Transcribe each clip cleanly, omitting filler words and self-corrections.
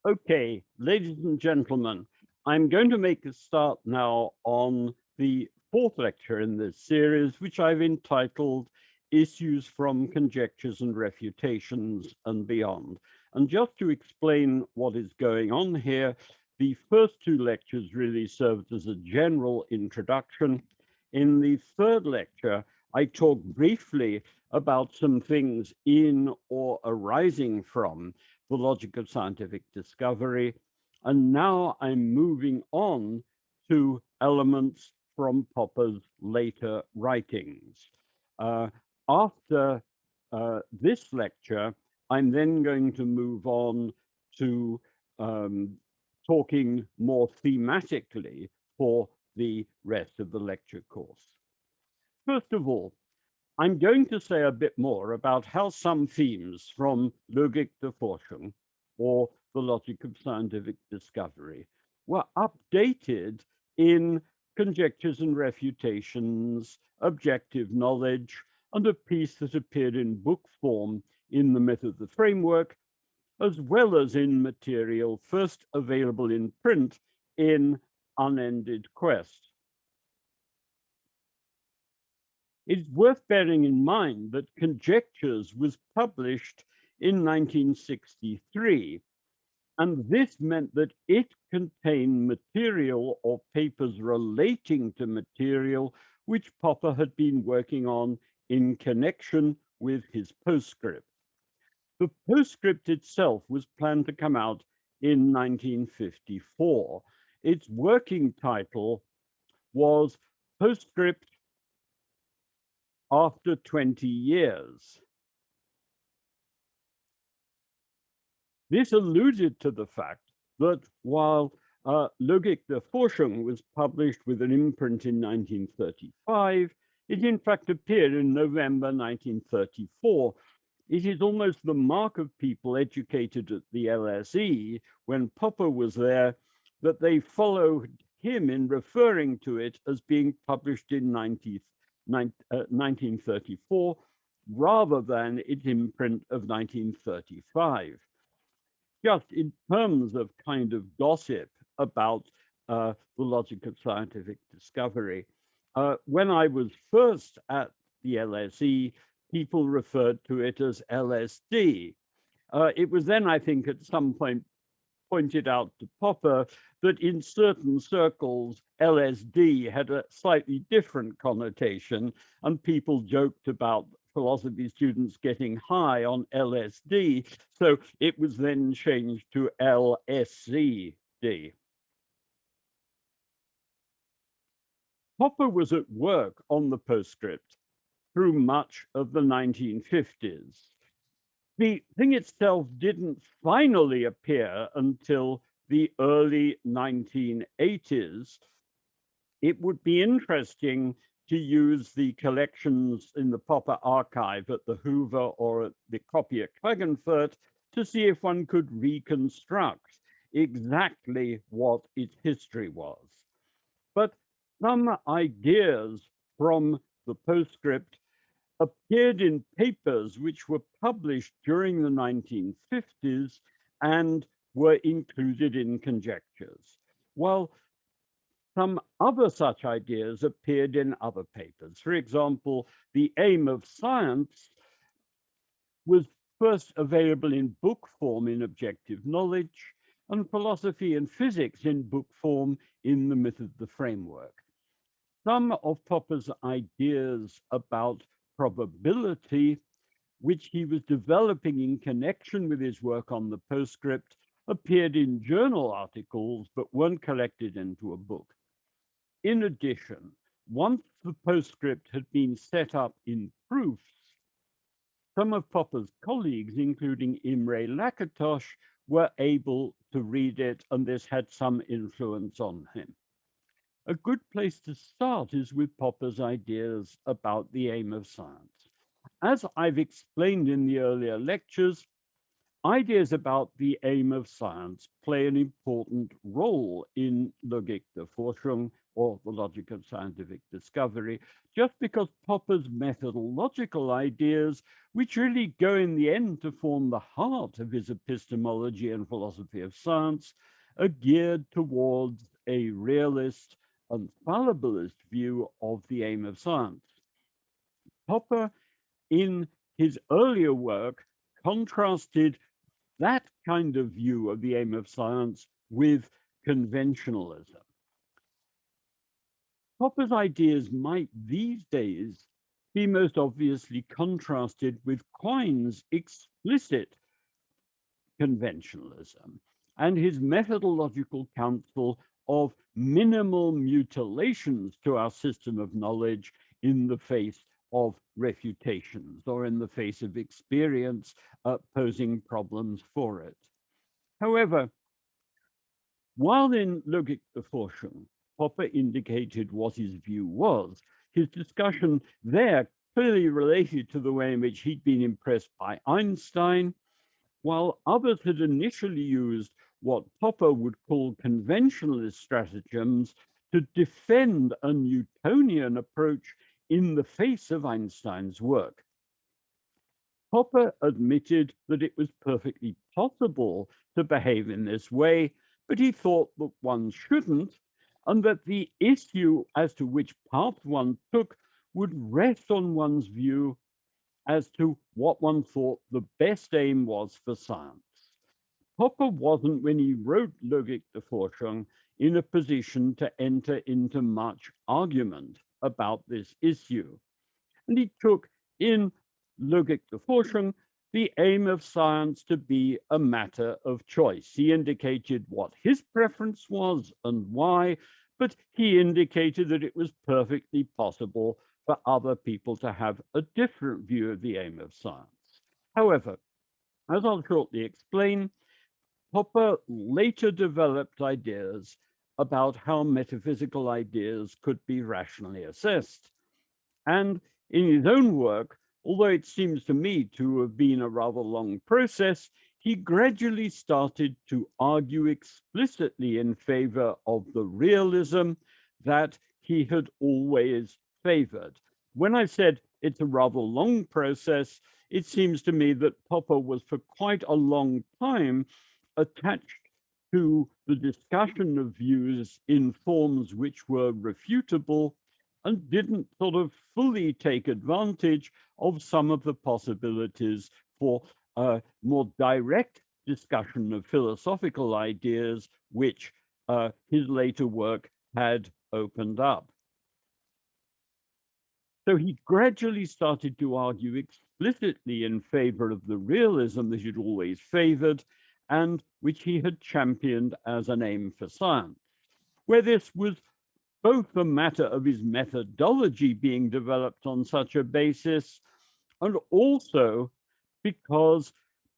Okay, ladies and gentlemen, I'm going to make a start now on the fourth lecture in this series, which I've entitled Issues from Conjectures and Refutations and Beyond. And just to explain what is going on here, the first two lectures really served as a general introduction. In the third lecture, I talked briefly about some things in or arising from the logic of scientific discovery. And now I'm moving on to elements from Popper's later writings. After this lecture, I'm then going to move on to talking more thematically for the rest of the lecture course. First of all, I'm going to say a bit more about how some themes from Logik der Forschung, or the logic of scientific discovery, were updated in Conjectures and Refutations, Objective Knowledge, and a piece that appeared in book form in the Myth of the Framework, as well as in material first available in print in Unended Quest. It's worth bearing in mind that Conjectures was published in 1963, and this meant that it contained material or papers relating to material which Popper had been working on in connection with his postscript. The postscript itself was planned to come out in 1954. Its working title was Postscript After 20 Years. This alluded to the fact that while Logik der Forschung was published with an imprint in 1935, it in fact appeared in November 1934. It is almost the mark of people educated at the LSE when Popper was there that they followed him in referring to it as being published in 1934 rather than its imprint of 1935. Just in terms of kind of gossip about the logic of scientific discovery, when I was first at the LSE, people referred to it as LSD. It was then, I think, at some point pointed out to Popper that in certain circles, LSD had a slightly different connotation, and people joked about philosophy students getting high on LSD. So it was then changed to LSCD. Popper was at work on the postscript through much of the 1950s. The thing itself didn't finally appear until the early 1980s. It would be interesting to use the collections in the Popper archive at the Hoover or at the copy at Klagenfurt to see if one could reconstruct exactly what its history was. But some ideas from the postscript appeared in papers which were published during the 1950s and were included in Conjectures, while some other such ideas appeared in other papers. For example, the aim of science was first available in book form in Objective Knowledge, and philosophy and physics in book form in the Myth of the Framework. Some of Popper's ideas about probability, which he was developing in connection with his work on the postscript, appeared in journal articles but weren't collected into a book. In addition, once the postscript had been set up in proofs, some of Popper's colleagues, including Imre Lakatos, were able to read it, and this had some influence on him. A good place to start is with Popper's ideas about the aim of science. As I've explained in the earlier lectures, ideas about the aim of science play an important role in Logik der Forschung, or the logic of scientific discovery, just because Popper's methodological ideas, which really go in the end to form the heart of his epistemology and philosophy of science, are geared towards a realist and fallibilist view of the aim of science. Popper, in his earlier work, contrasted that kind of view of the aim of science with conventionalism. Popper's ideas might these days be most obviously contrasted with Quine's explicit conventionalism and his methodological counsel of minimal mutilations to our system of knowledge in the face of refutations or in the face of experience posing problems for it. However, while in Logikbeforschung, Popper indicated what his view was, his discussion there clearly related to the way in which he'd been impressed by Einstein, while others had initially used what Popper would call conventionalist stratagems to defend a Newtonian approach in the face of Einstein's work. Popper admitted that it was perfectly possible to behave in this way, but he thought that one shouldn't, and that the issue as to which path one took would rest on one's view as to what one thought the best aim was for science. Popper wasn't, when he wrote Logikbeforschung, in a position to enter into much argument about this issue. And he took in Logikbeforschung the aim of science to be a matter of choice. He indicated what his preference was and why, but he indicated that it was perfectly possible for other people to have a different view of the aim of science. However, as I'll shortly explain, Popper later developed ideas about how metaphysical ideas could be rationally assessed. And in his own work, although it seems to me to have been a rather long process, he gradually started to argue explicitly in favor of the realism that he had always favored. When I said it's a rather long process, it seems to me that Popper was for quite a long time attached to the discussion of views in forms which were refutable and didn't sort of fully take advantage of some of the possibilities for a more direct discussion of philosophical ideas, which his later work had opened up. So he gradually started to argue explicitly in favor of the realism that he'd always favored and which he had championed as an aim for science, where this was both a matter of his methodology being developed on such a basis, and also because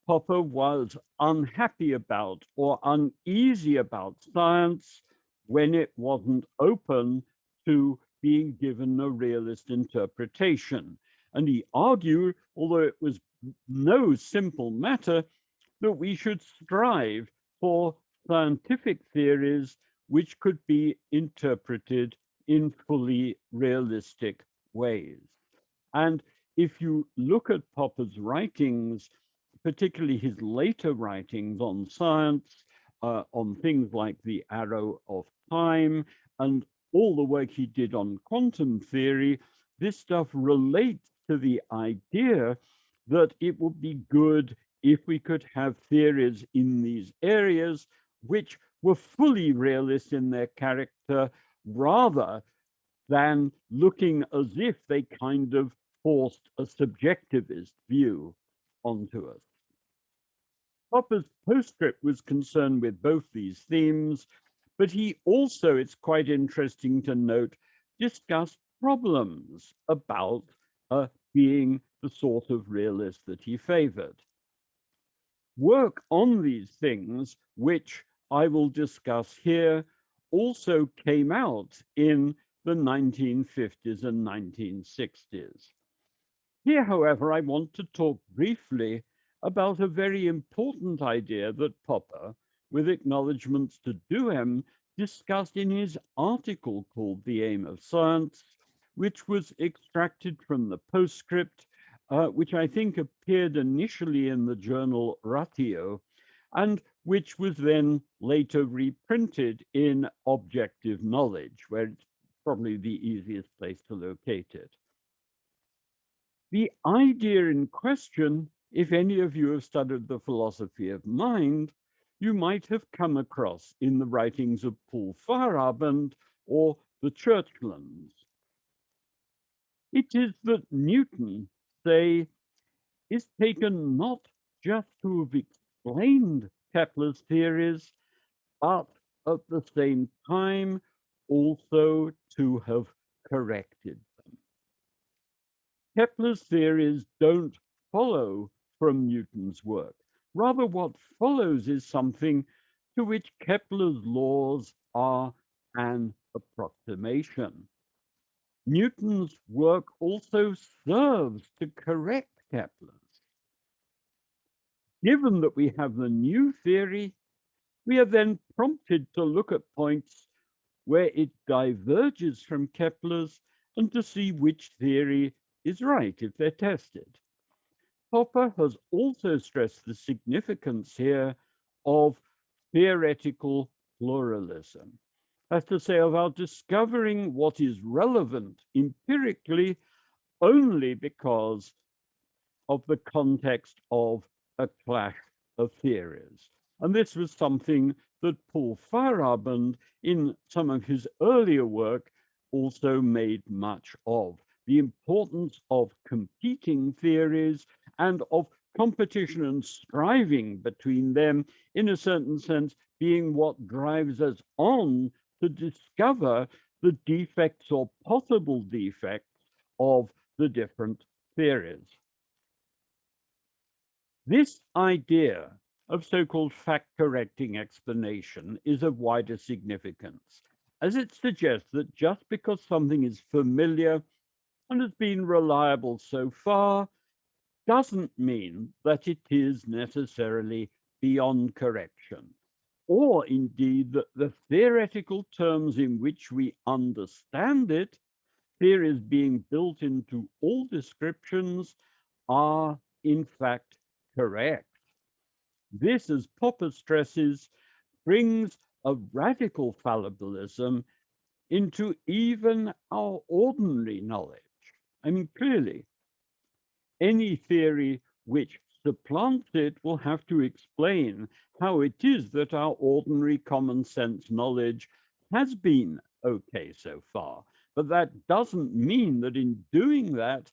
Popper was unhappy about or uneasy about science when it wasn't open to being given a realist interpretation. And he argued, although it was no simple matter, that we should strive for scientific theories which could be interpreted in fully realistic ways. And if you look at Popper's writings, particularly his later writings on science, on things like the arrow of time, and all the work he did on quantum theory, this stuff relates to the idea that it would be good if we could have theories in these areas which were fully realist in their character, rather than looking as if they kind of forced a subjectivist view onto us. Popper's postscript was concerned with both these themes, but he also, it's quite interesting to note, discussed problems about being the sort of realist that he favored. Work on these things, which I will discuss here, also came out in the 1950s and 1960s. Here, however, I want to talk briefly about a very important idea that Popper, with acknowledgements to Duhem, discussed in his article called The Aim of Science, which was extracted from the postscript, which I think appeared initially in the journal Ratio, and which was then later reprinted in Objective Knowledge, where it's probably the easiest place to locate it. The idea in question, if any of you have studied the philosophy of mind, you might have come across in the writings of Paul Feyerabend or the Churchlands. It is that Newton, say, is taken not just to have explained Kepler's theories, but at the same time also to have corrected them. Kepler's theories don't follow from Newton's work. Rather, what follows is something to which Kepler's laws are an approximation. Newton's work also serves to correct Kepler's. Given that we have the new theory, we are then prompted to look at points where it diverges from Kepler's and to see which theory is right if they're tested. Popper has also stressed the significance here of theoretical pluralism. That's to say, of our discovering what is relevant empirically only because of the context of a clash of theories. And this was something that Paul Feyerabend, in some of his earlier work, also made much of. The importance of competing theories and of competition and striving between them, in a certain sense, being what drives us on to discover the defects or possible defects of the different theories. This idea of so-called fact-correcting explanation is of wider significance, as it suggests that just because something is familiar and has been reliable so far, doesn't mean that it is necessarily beyond correction, or indeed that the theoretical terms in which we understand it, theories being built into all descriptions, are in fact correct. This, as Popper stresses, brings a radical fallibilism into even our ordinary knowledge. I mean, clearly, any theory which supplants it will have to explain how it is that our ordinary common sense knowledge has been okay so far. But that doesn't mean that in doing that,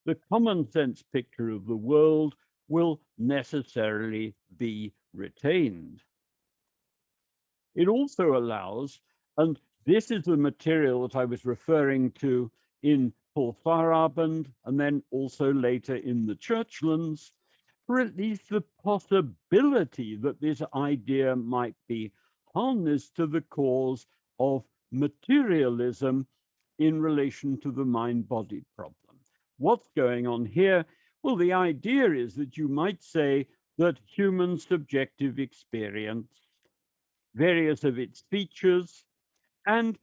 the common sense picture of the world will necessarily be retained. It also allows, and this is the material that I was referring to in Paul Feyerabend, and then also later in the Churchlands, for at least the possibility that this idea might be harnessed to the cause of materialism in relation to the mind-body problem. What's going on here? Well, the idea is that you might say that human subjective experience, various of its features, and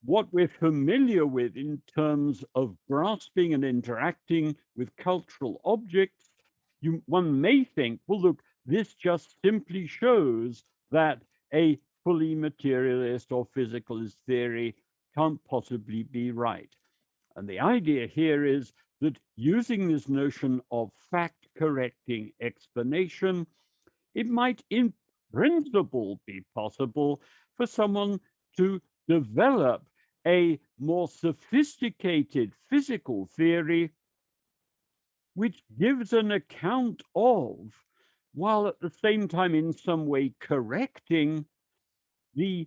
what we're familiar with in terms of grasping and interacting with cultural objects, one may think, well, look, this just simply shows that a fully materialist or physicalist theory can't possibly be right. And the idea here is that using this notion of fact-correcting explanation, it might in principle be possible for someone to develop a more sophisticated physical theory which gives an account of, while at the same time in some way correcting, the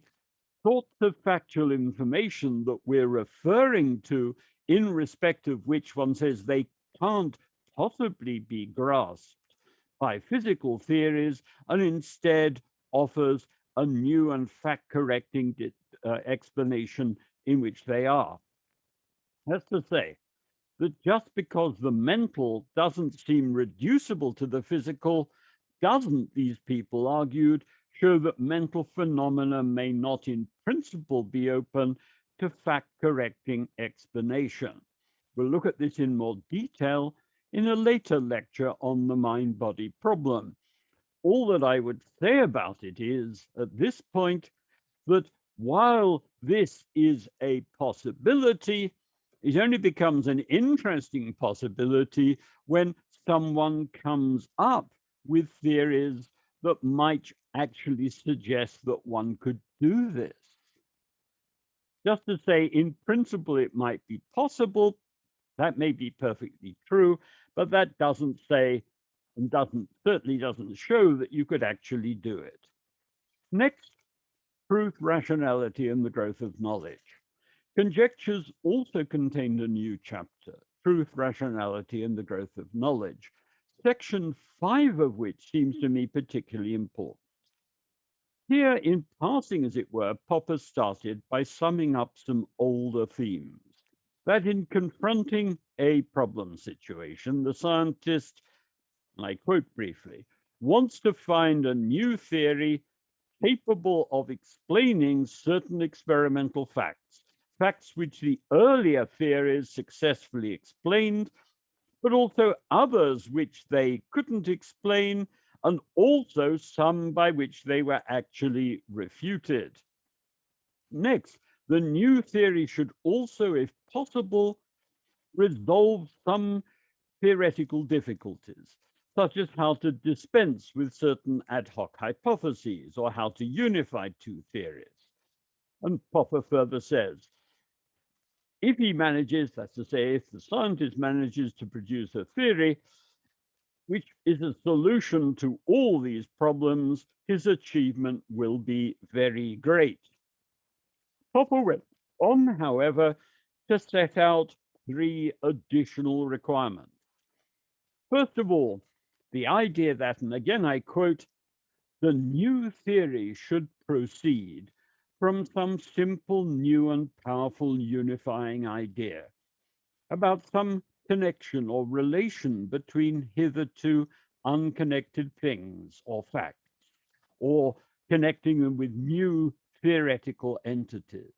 sorts of factual information that we're referring to, in respect of which one says they can't possibly be grasped by physical theories, and instead offers a new and fact-correcting explanation in which they are. That's to say that just because the mental doesn't seem reducible to the physical, doesn't, these people argued, show that mental phenomena may not in principle be open to fact-correcting explanation. We'll look at this in more detail in a later lecture on the mind-body problem. All that I would say about it is, at this point, that while this is a possibility, it only becomes an interesting possibility when someone comes up with theories that might actually suggest that one could do this. Just to say, in principle, it might be possible, that may be perfectly true, but that doesn't say and certainly doesn't show that you could actually do it. Next, truth, rationality, and the growth of knowledge. Conjectures also contained a new chapter, truth, rationality, and the growth of knowledge, section 5 of which seems to me particularly important. Here, in passing, as it were, Popper started by summing up some older themes. That in confronting a problem situation, the scientist, and I quote briefly, wants to find a new theory capable of explaining certain experimental facts, facts which the earlier theories successfully explained, but also others which they couldn't explain, and also some by which they were actually refuted. Next, the new theory should also, if possible, resolve some theoretical difficulties, such as how to dispense with certain ad hoc hypotheses or how to unify two theories. And Popper further says, if he manages, that's to say, if the scientist manages to produce a theory which is a solution to all these problems, his achievement will be very great. Popper went on, however, to set out 3 additional requirements. First of all, the idea that, and again I quote, the new theory should proceed from some simple, new, and powerful unifying idea about some connection or relation between hitherto unconnected things or facts, or connecting them with new theoretical entities.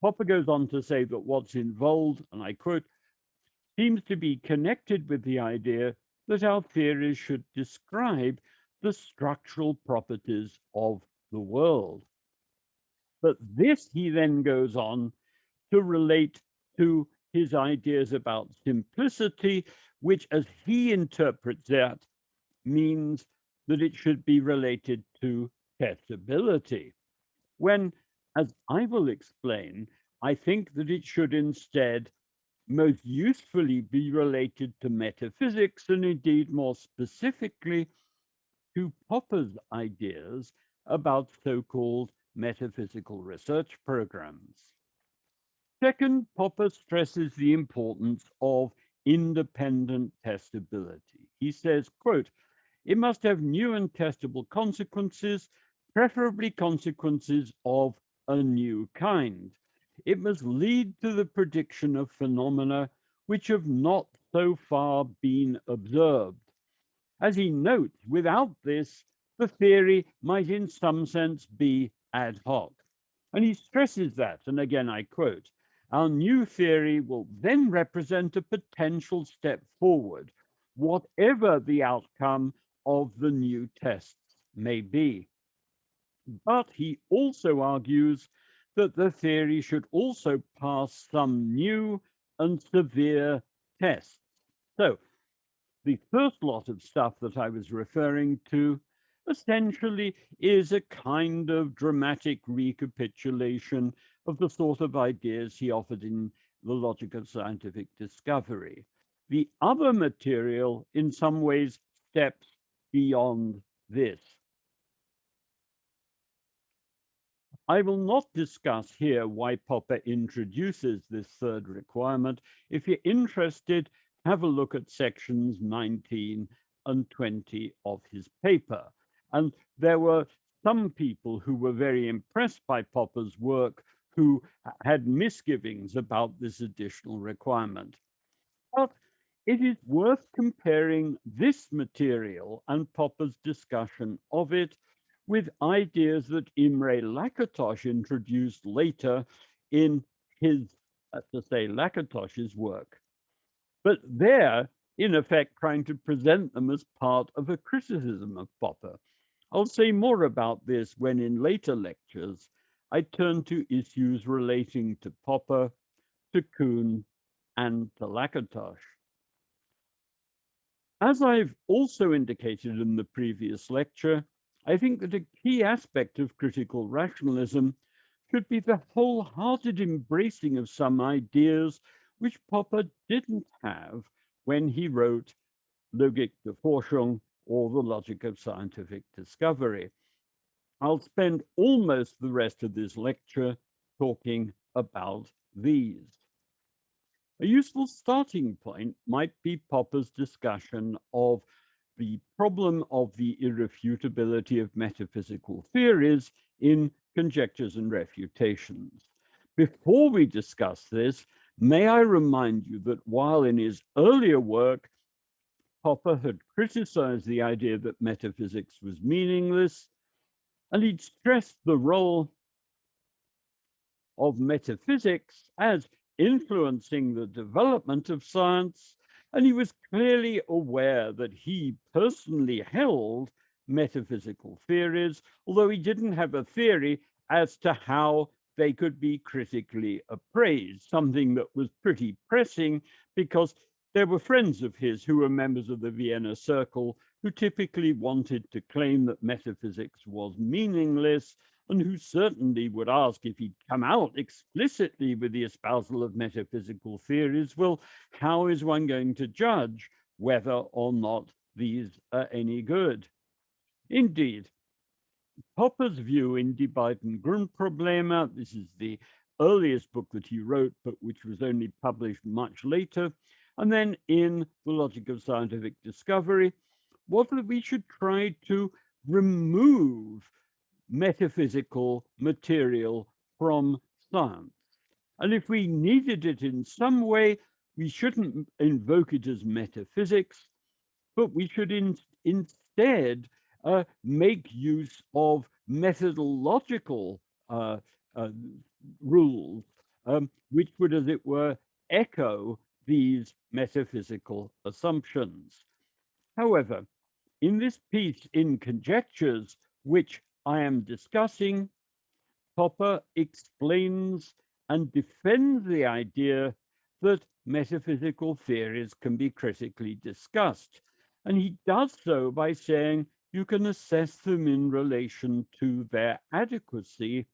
Popper goes on to say that what's involved, and I quote, seems to be connected with the idea that our theories should describe the structural properties of the world. But this, he then goes on to relate to his ideas about simplicity, which, as he interprets that, means that it should be related to testability. When, as I will explain, I think that it should instead most usefully be related to metaphysics, and indeed more specifically to Popper's ideas about so-called metaphysical research programs. Second, Popper stresses the importance of independent testability. He says, quote, it must have new and testable consequences, preferably consequences of a new kind. It must lead to the prediction of phenomena which have not so far been observed. As he notes, without this, the theory might in some sense be ad hoc. And he stresses that, and again I quote, our new theory will then represent a potential step forward, whatever the outcome of the new tests may be. But he also argues that the theory should also pass some new and severe tests. So the first lot of stuff that I was referring to essentially is a kind of dramatic recapitulation of the sort of ideas he offered in The Logic of Scientific Discovery. The other material, in some ways, steps beyond this. I will not discuss here why Popper introduces this third requirement. If you're interested, have a look at sections 19 and 20 of his paper. And there were some people who were very impressed by Popper's work who had misgivings about this additional requirement. But it is worth comparing this material and Popper's discussion of it with ideas that Imre Lakatos introduced later in his, to say, Lakatos's work. But they're, in effect, trying to present them as part of a criticism of Popper. I'll say more about this when in later lectures I turn to issues relating to Popper, to Kuhn, and to Lakatos. As I've also indicated in the previous lecture, I think that a key aspect of critical rationalism should be the wholehearted embracing of some ideas which Popper didn't have when he wrote Logik der Forschung, or the logic of scientific discovery. I'll spend almost the rest of this lecture talking about these. A useful starting point might be Popper's discussion of the problem of the irrefutability of metaphysical theories in Conjectures and Refutations. Before we discuss this, may I remind you that while in his earlier work, Popper had criticized the idea that metaphysics was meaningless, and he'd stressed the role of metaphysics as influencing the development of science, and he was clearly aware that he personally held metaphysical theories, although he didn't have a theory as to how they could be critically appraised, something that was pretty pressing because there were friends of his who were members of the Vienna Circle who typically wanted to claim that metaphysics was meaningless, and who certainly would ask if he'd come out explicitly with the espousal of metaphysical theories, well, how is one going to judge whether or not these are any good? Indeed, Popper's view in Die beiden Grundprobleme, this is the earliest book that he wrote, but which was only published much later, and then in The Logic of Scientific Discovery, was that we should try to remove metaphysical material from science. And if we needed it in some way, we shouldn't invoke it as metaphysics, but we should instead make use of methodological rules, which would, as it were, echo these metaphysical assumptions. However, in this piece in Conjectures, which I am discussing, Popper explains and defends the idea that metaphysical theories can be critically discussed. And he does so by saying you can assess them in relation to their adequacy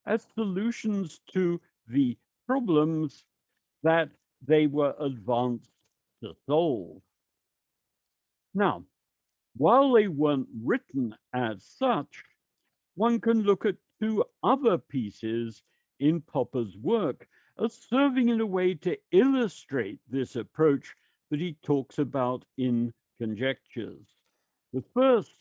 as solutions to the problems that they were advanced to solve. Now, while they weren't written as such, one can look at two other pieces in Popper's work as serving in a way to illustrate this approach that he talks about in Conjectures. The first,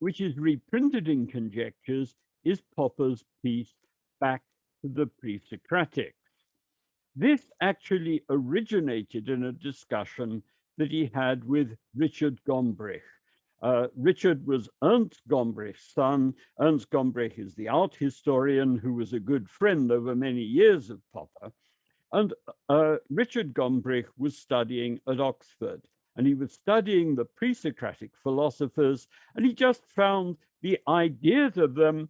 which is reprinted in Conjectures, is Popper's piece Back to the Pre-Socratics. This actually originated in a discussion that he had with Richard Gombrich. Richard was Ernst Gombrich's son. Ernst Gombrich is the art historian who was a good friend over many years of Popper. And Richard Gombrich was studying at Oxford, and he was studying the pre-Socratic philosophers, and he just found the ideas of them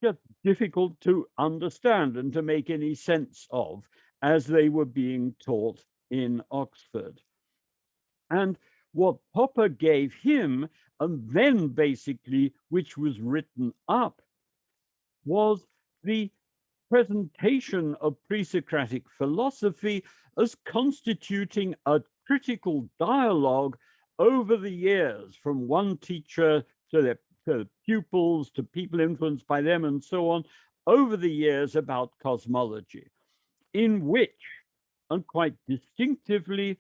just difficult to understand and to make any sense of as they were being taught in Oxford. And what Popper gave him, and then basically, which was written up, was the presentation of pre-Socratic philosophy as constituting a critical dialogue over the years from one teacher to the pupils, to people influenced by them, and so on, over the years about cosmology, in which, and quite distinctively,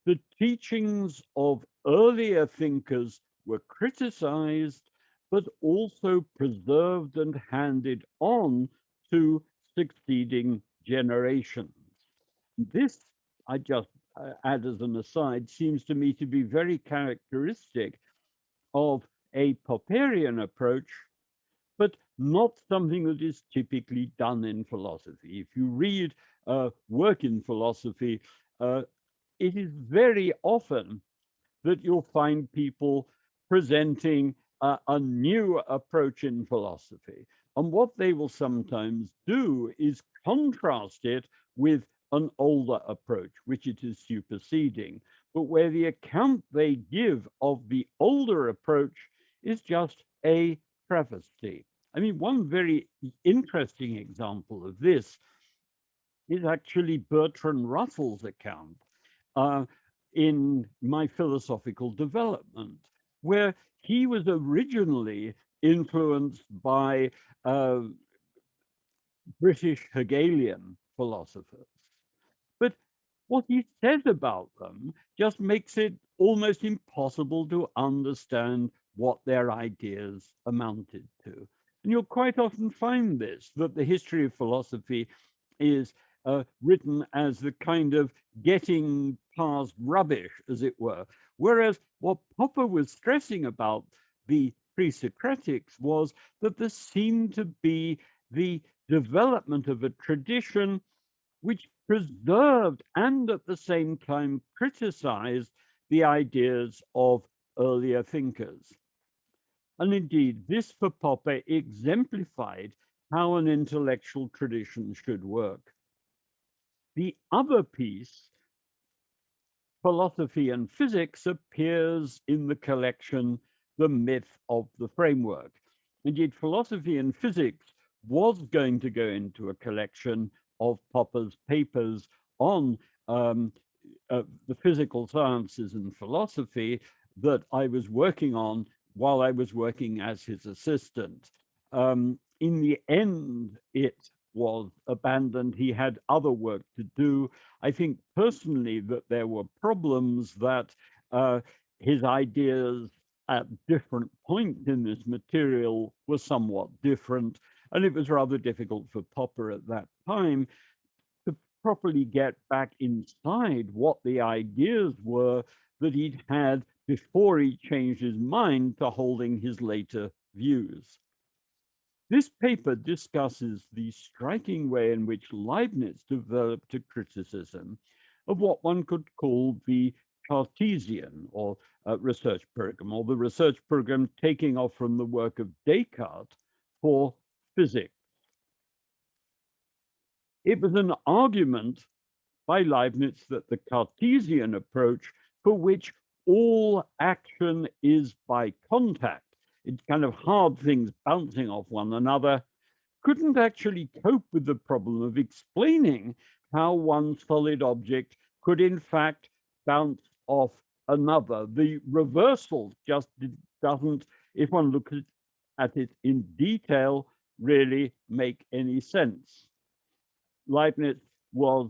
the teachings of earlier thinkers were criticized, but also preserved and handed on to succeeding generations. This, I just add as an aside, seems to me to be very characteristic of a Popperian approach, but not something that is typically done in philosophy. If you read work in philosophy, it is very often that you'll find people presenting a new approach in philosophy. And what they will sometimes do is contrast it with an older approach, which it is superseding, but where the account they give of the older approach is just a travesty. I mean, one very interesting example of this is actually Bertrand Russell's account uh, in My Philosophical Development, where he was originally influenced by uh, British Hegelian philosophers. But what he says about them just makes it almost impossible to understand what their ideas amounted to. And you'll quite often find this, that the history of philosophy is written as the kind of getting past rubbish, as it were. Whereas what Popper was stressing about the pre-Socratics was that there seemed to be the development of a tradition which preserved and at the same time criticized the ideas of earlier thinkers. And indeed, this for Popper exemplified how an intellectual tradition should work. The other piece, Philosophy and Physics, appears in the collection The Myth of the Framework. Indeed, Philosophy and Physics was going to go into a collection of Popper's papers on the physical sciences and philosophy that I was working on while I was working as his assistant. In the end, it was abandoned. He had other work to do. I think personally that there were problems that his ideas at different points in this material were somewhat different, and it was rather difficult for Popper at that time to properly get back inside what the ideas were that he'd had before he changed his mind to holding his later views. This paper discusses the striking way in which Leibniz developed a criticism of what one could call the Cartesian or research program, or the research program taking off from the work of Descartes for physics. It was an argument by Leibniz that the Cartesian approach, for which all action is by contact, it's kind of hard things bouncing off one another, couldn't actually cope with the problem of explaining how one solid object could in fact bounce off another. The reversal just doesn't, if one looks at it in detail, really make any sense. Leibniz was,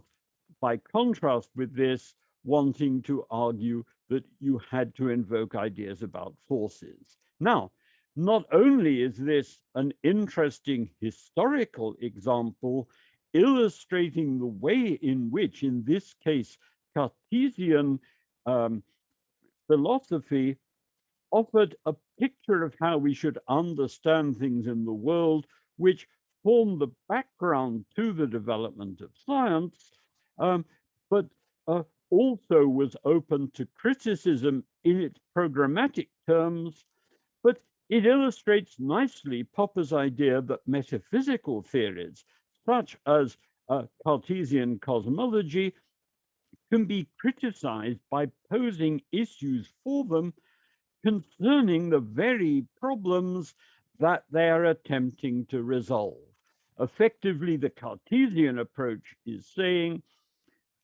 by contrast with this, wanting to argue that you had to invoke ideas about forces. Now, not only is this an interesting historical example illustrating the way in which, in this case, Cartesian philosophy offered a picture of how we should understand things in the world, which formed the background to the development of science, but also was open to criticism in its programmatic terms. But it illustrates nicely Popper's idea that metaphysical theories, such as Cartesian cosmology, can be criticized by posing issues for them concerning the very problems that they are attempting to resolve. Effectively, the Cartesian approach is saying,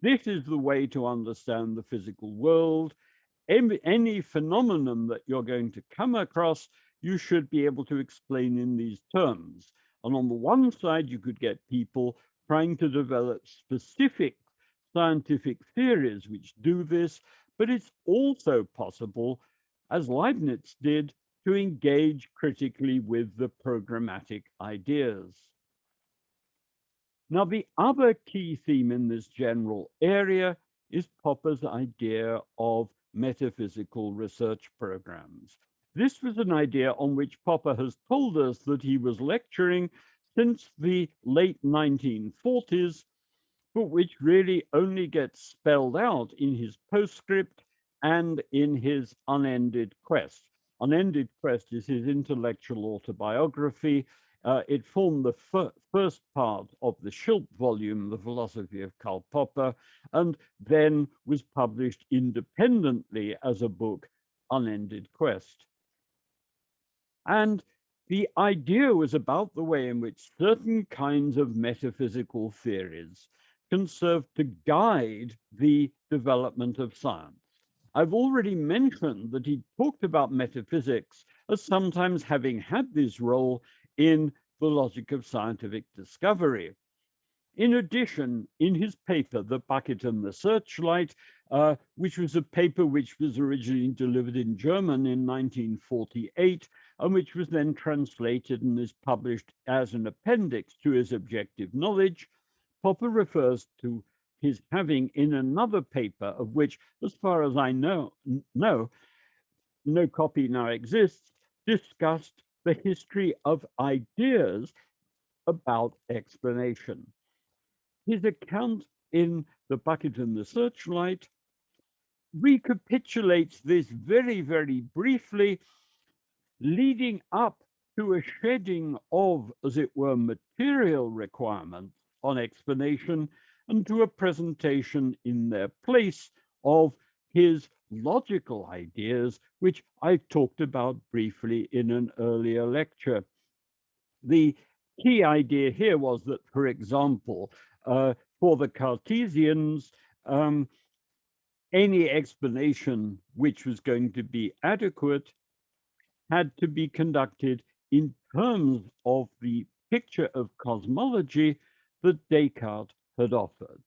this is the way to understand the physical world. Any phenomenon that you're going to come across, you should be able to explain in these terms. And on the one side, you could get people trying to develop specific scientific theories which do this, but it's also possible, as Leibniz did, to engage critically with the programmatic ideas. Now, the other key theme in this general area is Popper's idea of metaphysical research programs. This was an idea on which Popper has told us that he was lecturing since the late 1940s, but which really only gets spelled out in his postscript and in his Unended Quest. Unended Quest is his intellectual autobiography. It formed the first part of the Schilp volume, The Philosophy of Karl Popper, and then was published independently as a book, Unended Quest. And the idea was about the way in which certain kinds of metaphysical theories can serve to guide the development of science. I've already mentioned that he talked about metaphysics as sometimes having had this role in the logic of scientific discovery. In addition, in his paper, The Bucket and the Searchlight, which was a paper which was originally delivered in German in 1948, and which was then translated and is published as an appendix to his Objective Knowledge, Popper refers to his having in another paper, of which, as far as I know, no copy now exists, discussed the history of ideas about explanation. His account in The Bucket and the Searchlight recapitulates this very, very briefly, leading up to a shedding of, as it were, material requirements on explanation and to a presentation in their place of his logical ideas, which I talked about briefly in an earlier lecture. The key idea here was that, for example, for the Cartesians, any explanation which was going to be adequate had to be conducted in terms of the picture of cosmology that Descartes had offered.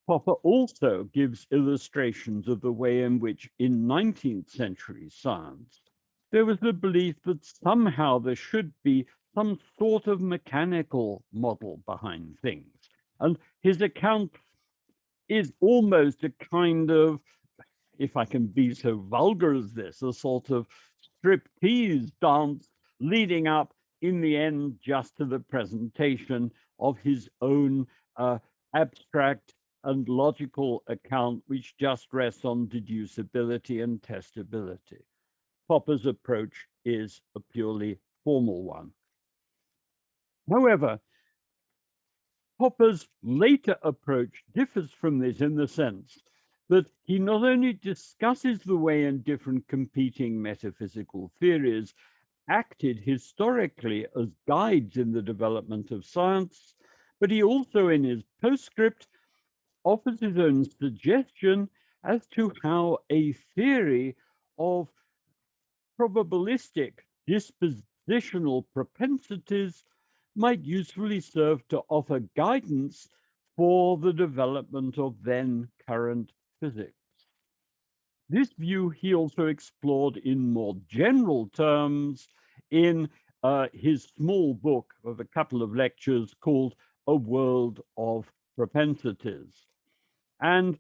Popper also gives illustrations of the way in which in 19th century science, there was the belief that somehow there should be some sort of mechanical model behind things. And his account is almost a kind of, if I can be so vulgar as this, a sort of striptease dance leading up in the end just to the presentation of his own abstract and logical account, which just rests on deducibility and testability. Popper's approach is a purely formal one. However, Popper's later approach differs from this in the sense that he not only discusses the way in different competing metaphysical theories acted historically as guides in the development of science, but he also, in his postscript, offers his own suggestion as to how a theory of probabilistic dispositional propensities might usefully serve to offer guidance for the development of then current physics. This view he also explored in more general terms in his small book of a couple of lectures called A World of Propensities. And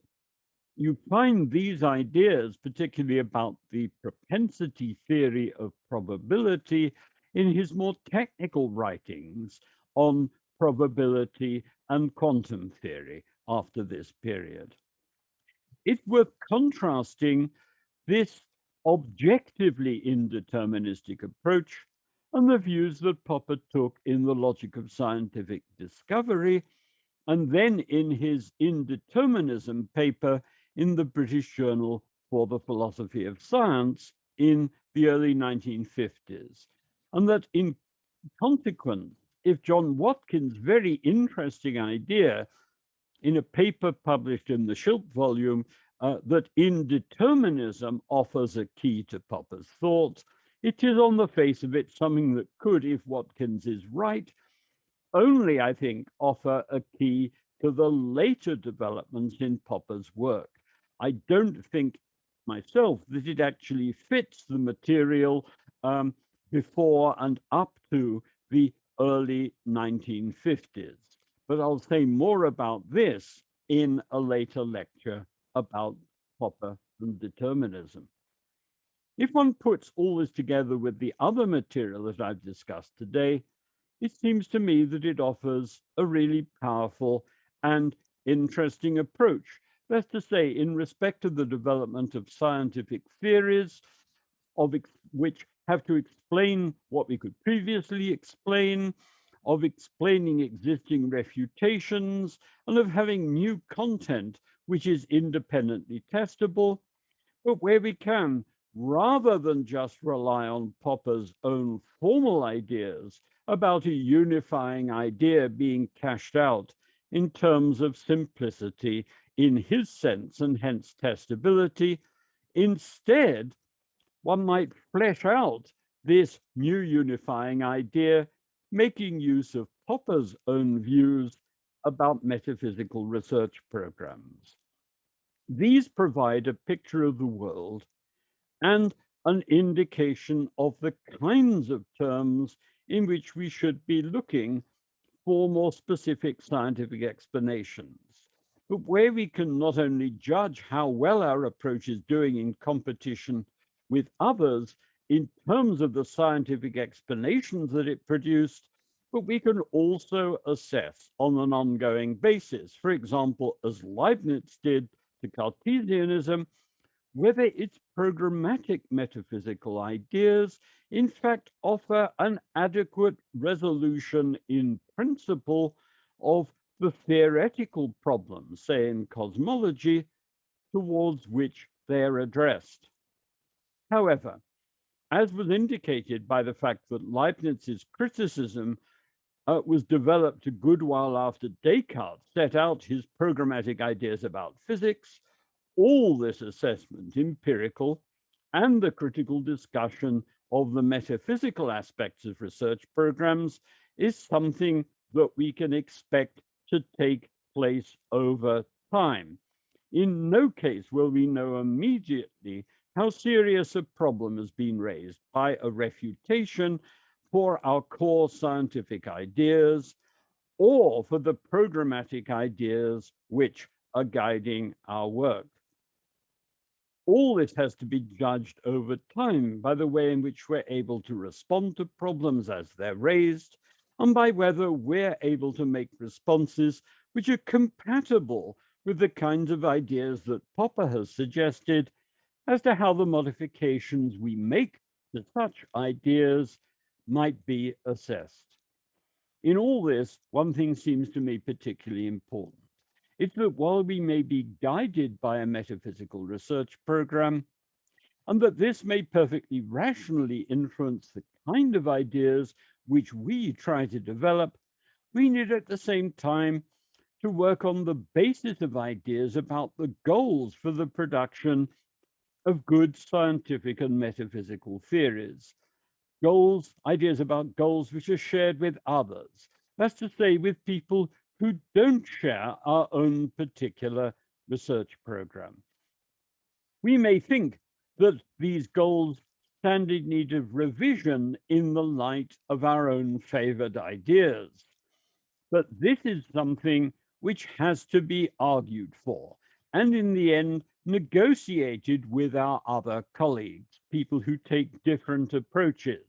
you find these ideas, particularly about the propensity theory of probability, in his more technical writings on probability and quantum theory after this period. It's worth contrasting this objectively indeterministic approach and the views that Popper took in the logic of scientific discovery, and then in his Indeterminism paper in the British Journal for the Philosophy of Science in the early 1950s. And that in consequence, if John Watkins' very interesting idea in a paper published in the Schilp volume that indeterminism offers a key to Popper's thought, it is on the face of it something that could, if Watkins is right, only, I think, offer a key to the later developments in Popper's work. I don't think myself that it actually fits the material before and up to the early 1950s. But I'll say more about this in a later lecture about Popper and determinism. If one puts all this together with the other material that I've discussed today, it seems to me that it offers a really powerful and interesting approach. That's to say, in respect of the development of scientific theories, which have to explain what we could previously explain, of explaining existing refutations, and of having new content which is independently testable, but where we can, rather than just rely on Popper's own formal ideas about a unifying idea being cashed out in terms of simplicity in his sense and hence testability, instead, one might flesh out this new unifying idea, making use of Popper's own views about metaphysical research programs. These provide a picture of the world and an indication of the kinds of terms in which we should be looking for more specific scientific explanations. But where we can not only judge how well our approach is doing in competition with others in terms of the scientific explanations that it produced, but we can also assess on an ongoing basis, for example, as Leibniz did to Cartesianism, whether its programmatic metaphysical ideas in fact offer an adequate resolution in principle of the theoretical problems, say in cosmology, towards which they are addressed. However, as was indicated by the fact that Leibniz's criticism was developed a good while after Descartes set out his programmatic ideas about physics, all this assessment, empirical, and the critical discussion of the metaphysical aspects of research programs is something that we can expect to take place over time. In no case will we know immediately how serious a problem has been raised by a refutation for our core scientific ideas or for the programmatic ideas which are guiding our work. All this has to be judged over time by the way in which we're able to respond to problems as they're raised, and by whether we're able to make responses which are compatible with the kinds of ideas that Popper has suggested as to how the modifications we make to such ideas might be assessed. In all this, one thing seems to me particularly important. It's that while we may be guided by a metaphysical research program, and that this may perfectly rationally influence the kind of ideas which we try to develop, we need at the same time to work on the basis of ideas about the goals for the production of good scientific and metaphysical theories. Ideas about goals which are shared with others. That's to say, with people who don't share our own particular research program. We may think that these goals stand in need of revision in the light of our own favored ideas. But this is something which has to be argued for, and in the end, negotiated with our other colleagues, people who take different approaches.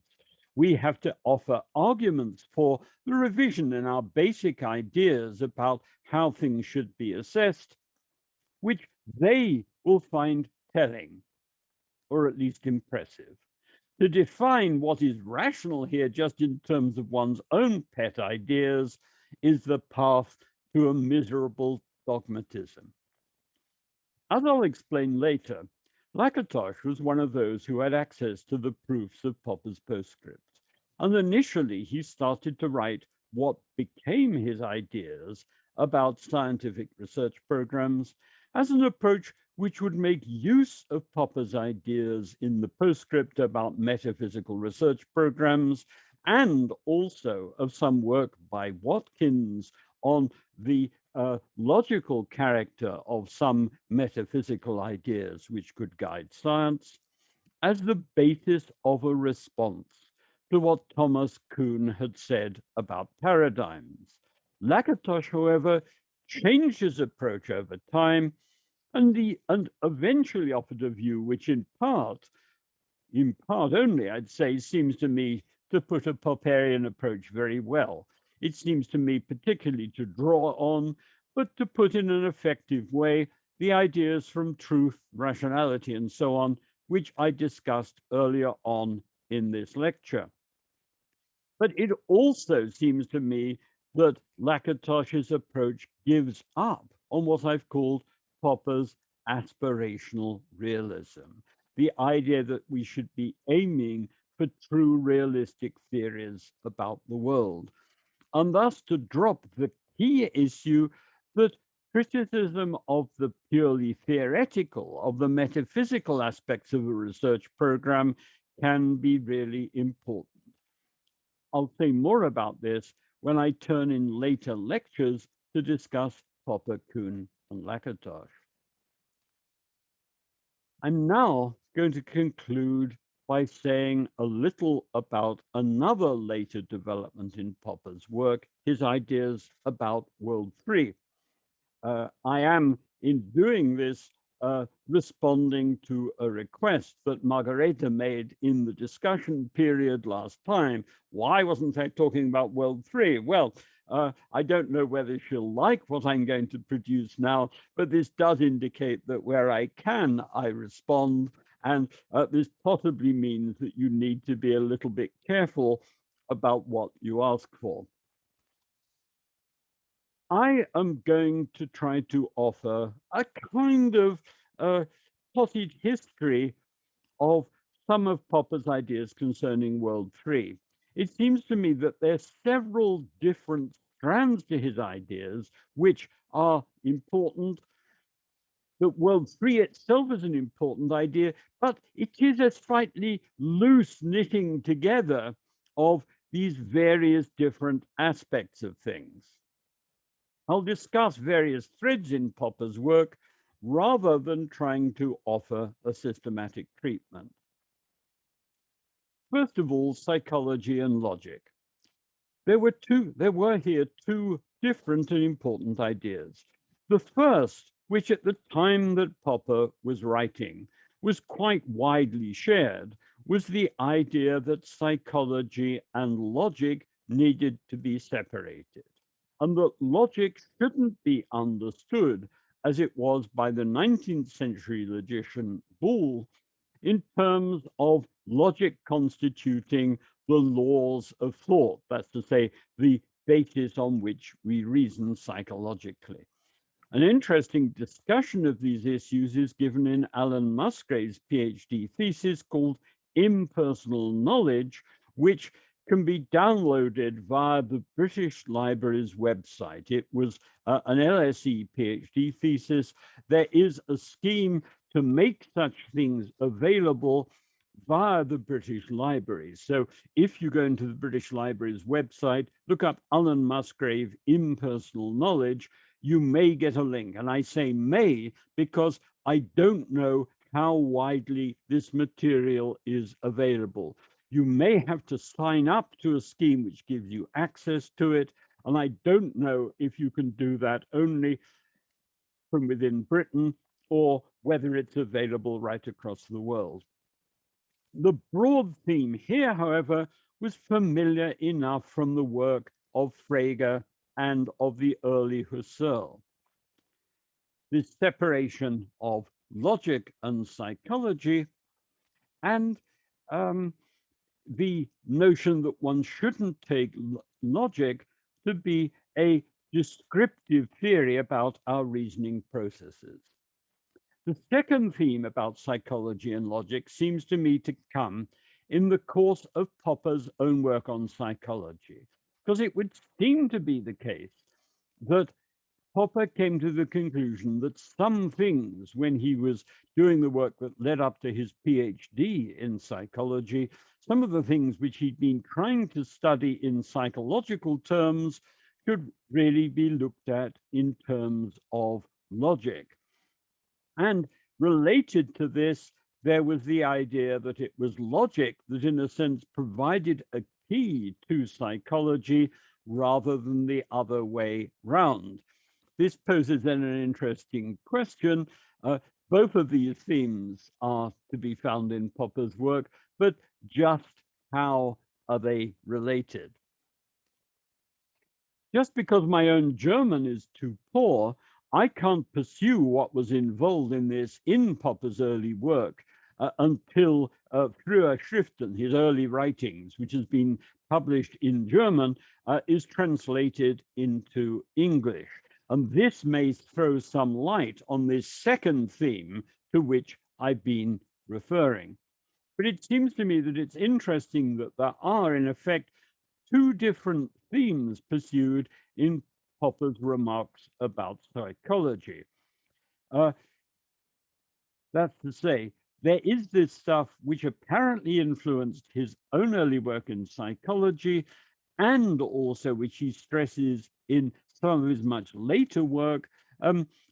We have to offer arguments for the revision in our basic ideas about how things should be assessed, which they will find telling, or at least impressive. To define what is rational here just in terms of one's own pet ideas is the path to a miserable dogmatism. As I'll explain later, Lakatos was one of those who had access to the proofs of Popper's postscript, and initially he started to write what became his ideas about scientific research programs as an approach which would make use of Popper's ideas in the postscript about metaphysical research programs, and also of some work by Watkins on the logical character of some metaphysical ideas which could guide science, as the basis of a response to what Thomas Kuhn had said about paradigms. Lakatos, however, changed his approach over time and eventually offered a view which in part in part only, I'd say, seems to me to put a Popperian approach very well. It seems to me particularly to draw on, but to put in an effective way, the ideas from truth, rationality, and so on, which I discussed earlier on in this lecture. But it also seems to me that Lakatos's approach gives up on what I've called Popper's aspirational realism, the idea that we should be aiming for true realistic theories about the world, and thus to drop the key issue that criticism of the purely theoretical, of the metaphysical aspects of a research program can be really important. I'll say more about this when I turn in later lectures to discuss Popper, Kuhn, and Lakatos. I'm now going to conclude by saying a little about another later development in Popper's work, his ideas about World 3. I am, in doing this, responding to a request that Margareta made in the discussion period last time. Why wasn't I talking about World 3? Well, I don't know whether she'll like what I'm going to produce now, but this does indicate that where I can, I respond. And this possibly means that you need to be a little bit careful about what you ask for. I am going to try to offer a kind of potted history of some of Popper's ideas concerning World 3. It seems to me that there are several different strands to his ideas which are important. That World 3 itself is an important idea, but it is a slightly loose knitting together of these various different aspects of things. I'll discuss various threads in Popper's work rather than trying to offer a systematic treatment. First of all, psychology and logic. There were here two different and important ideas. The first, which at the time that Popper was writing was quite widely shared, was the idea that psychology and logic needed to be separated, and that logic shouldn't be understood as it was by the 19th century logician Boole in terms of logic constituting the laws of thought, that's to say, the basis on which we reason psychologically. An interesting discussion of these issues is given in Alan Musgrave's PhD thesis called Impersonal Knowledge, which can be downloaded via the British Library's website. It was an LSE PhD thesis. There is a scheme to make such things available via the British Library. So if you go into the British Library's website, look up Alan Musgrave Impersonal Knowledge, you may get a link. And I say may because I don't know how widely this material is available. You may have to sign up to a scheme which gives you access to it, and I don't know if you can do that only from within Britain or whether it's available right across the world. The broad theme here, however, was familiar enough from the work of Frege and of the early Husserl. This separation of logic and psychology, and the notion that one shouldn't take logic to be a descriptive theory about our reasoning processes. The second theme about psychology and logic seems to me to come in the course of Popper's own work on psychology, because it would seem to be the case that Popper came to the conclusion that some things, when he was doing the work that led up to his PhD in psychology, some of the things which he'd been trying to study in psychological terms should really be looked at in terms of logic. And related to this, there was the idea that it was logic that, in a sense, provided a key to psychology rather than the other way round. This poses then an interesting question. Both of these themes are to be found in Popper's work, but just how are they related? Just because my own German is too poor, I can't pursue what was involved in this in Popper's early work until Frühe Schriften, his early writings, which has been published in German, is translated into English. And this may throw some light on this second theme to which I've been referring. But it seems to me that it's interesting that there are, in effect, two different themes pursued in Popper's remarks about psychology. That's to say, there is this stuff which apparently influenced his own early work in psychology, and also which he stresses in some of his much later work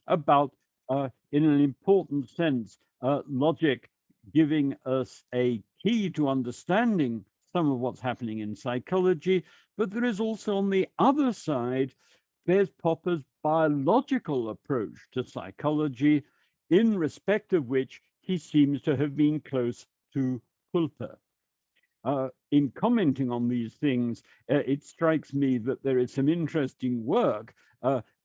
about, in an important sense, logic giving us a key to understanding some of what's happening in psychology. But there is also, on the other side, there's Popper's biological approach to psychology, in respect of which he seems to have been close to Popper. In commenting on these things, it strikes me that there is some interesting work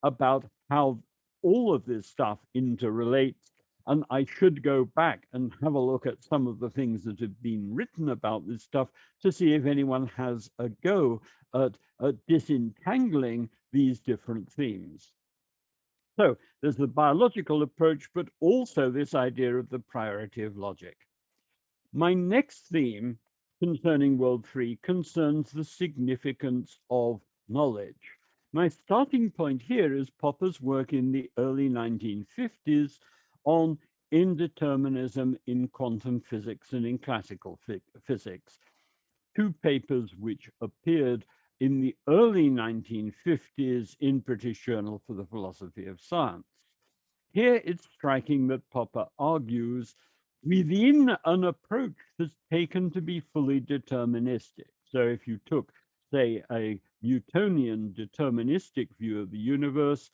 about how all of this stuff interrelates. And I should go back and have a look at some of the things that have been written about this stuff to see if anyone has a go at disentangling these different themes. So there's the biological approach, but also this idea of the priority of logic. My next theme concerning World 3 concerns the significance of knowledge. My starting point here is Popper's work in the early 1950s on indeterminism in quantum physics and in classical physics, two papers which appeared in the early 1950s in British Journal for the Philosophy of Science. Here it's striking that Popper argues within an approach that's taken to be fully deterministic. So if you took, say, a Newtonian deterministic view of the universe,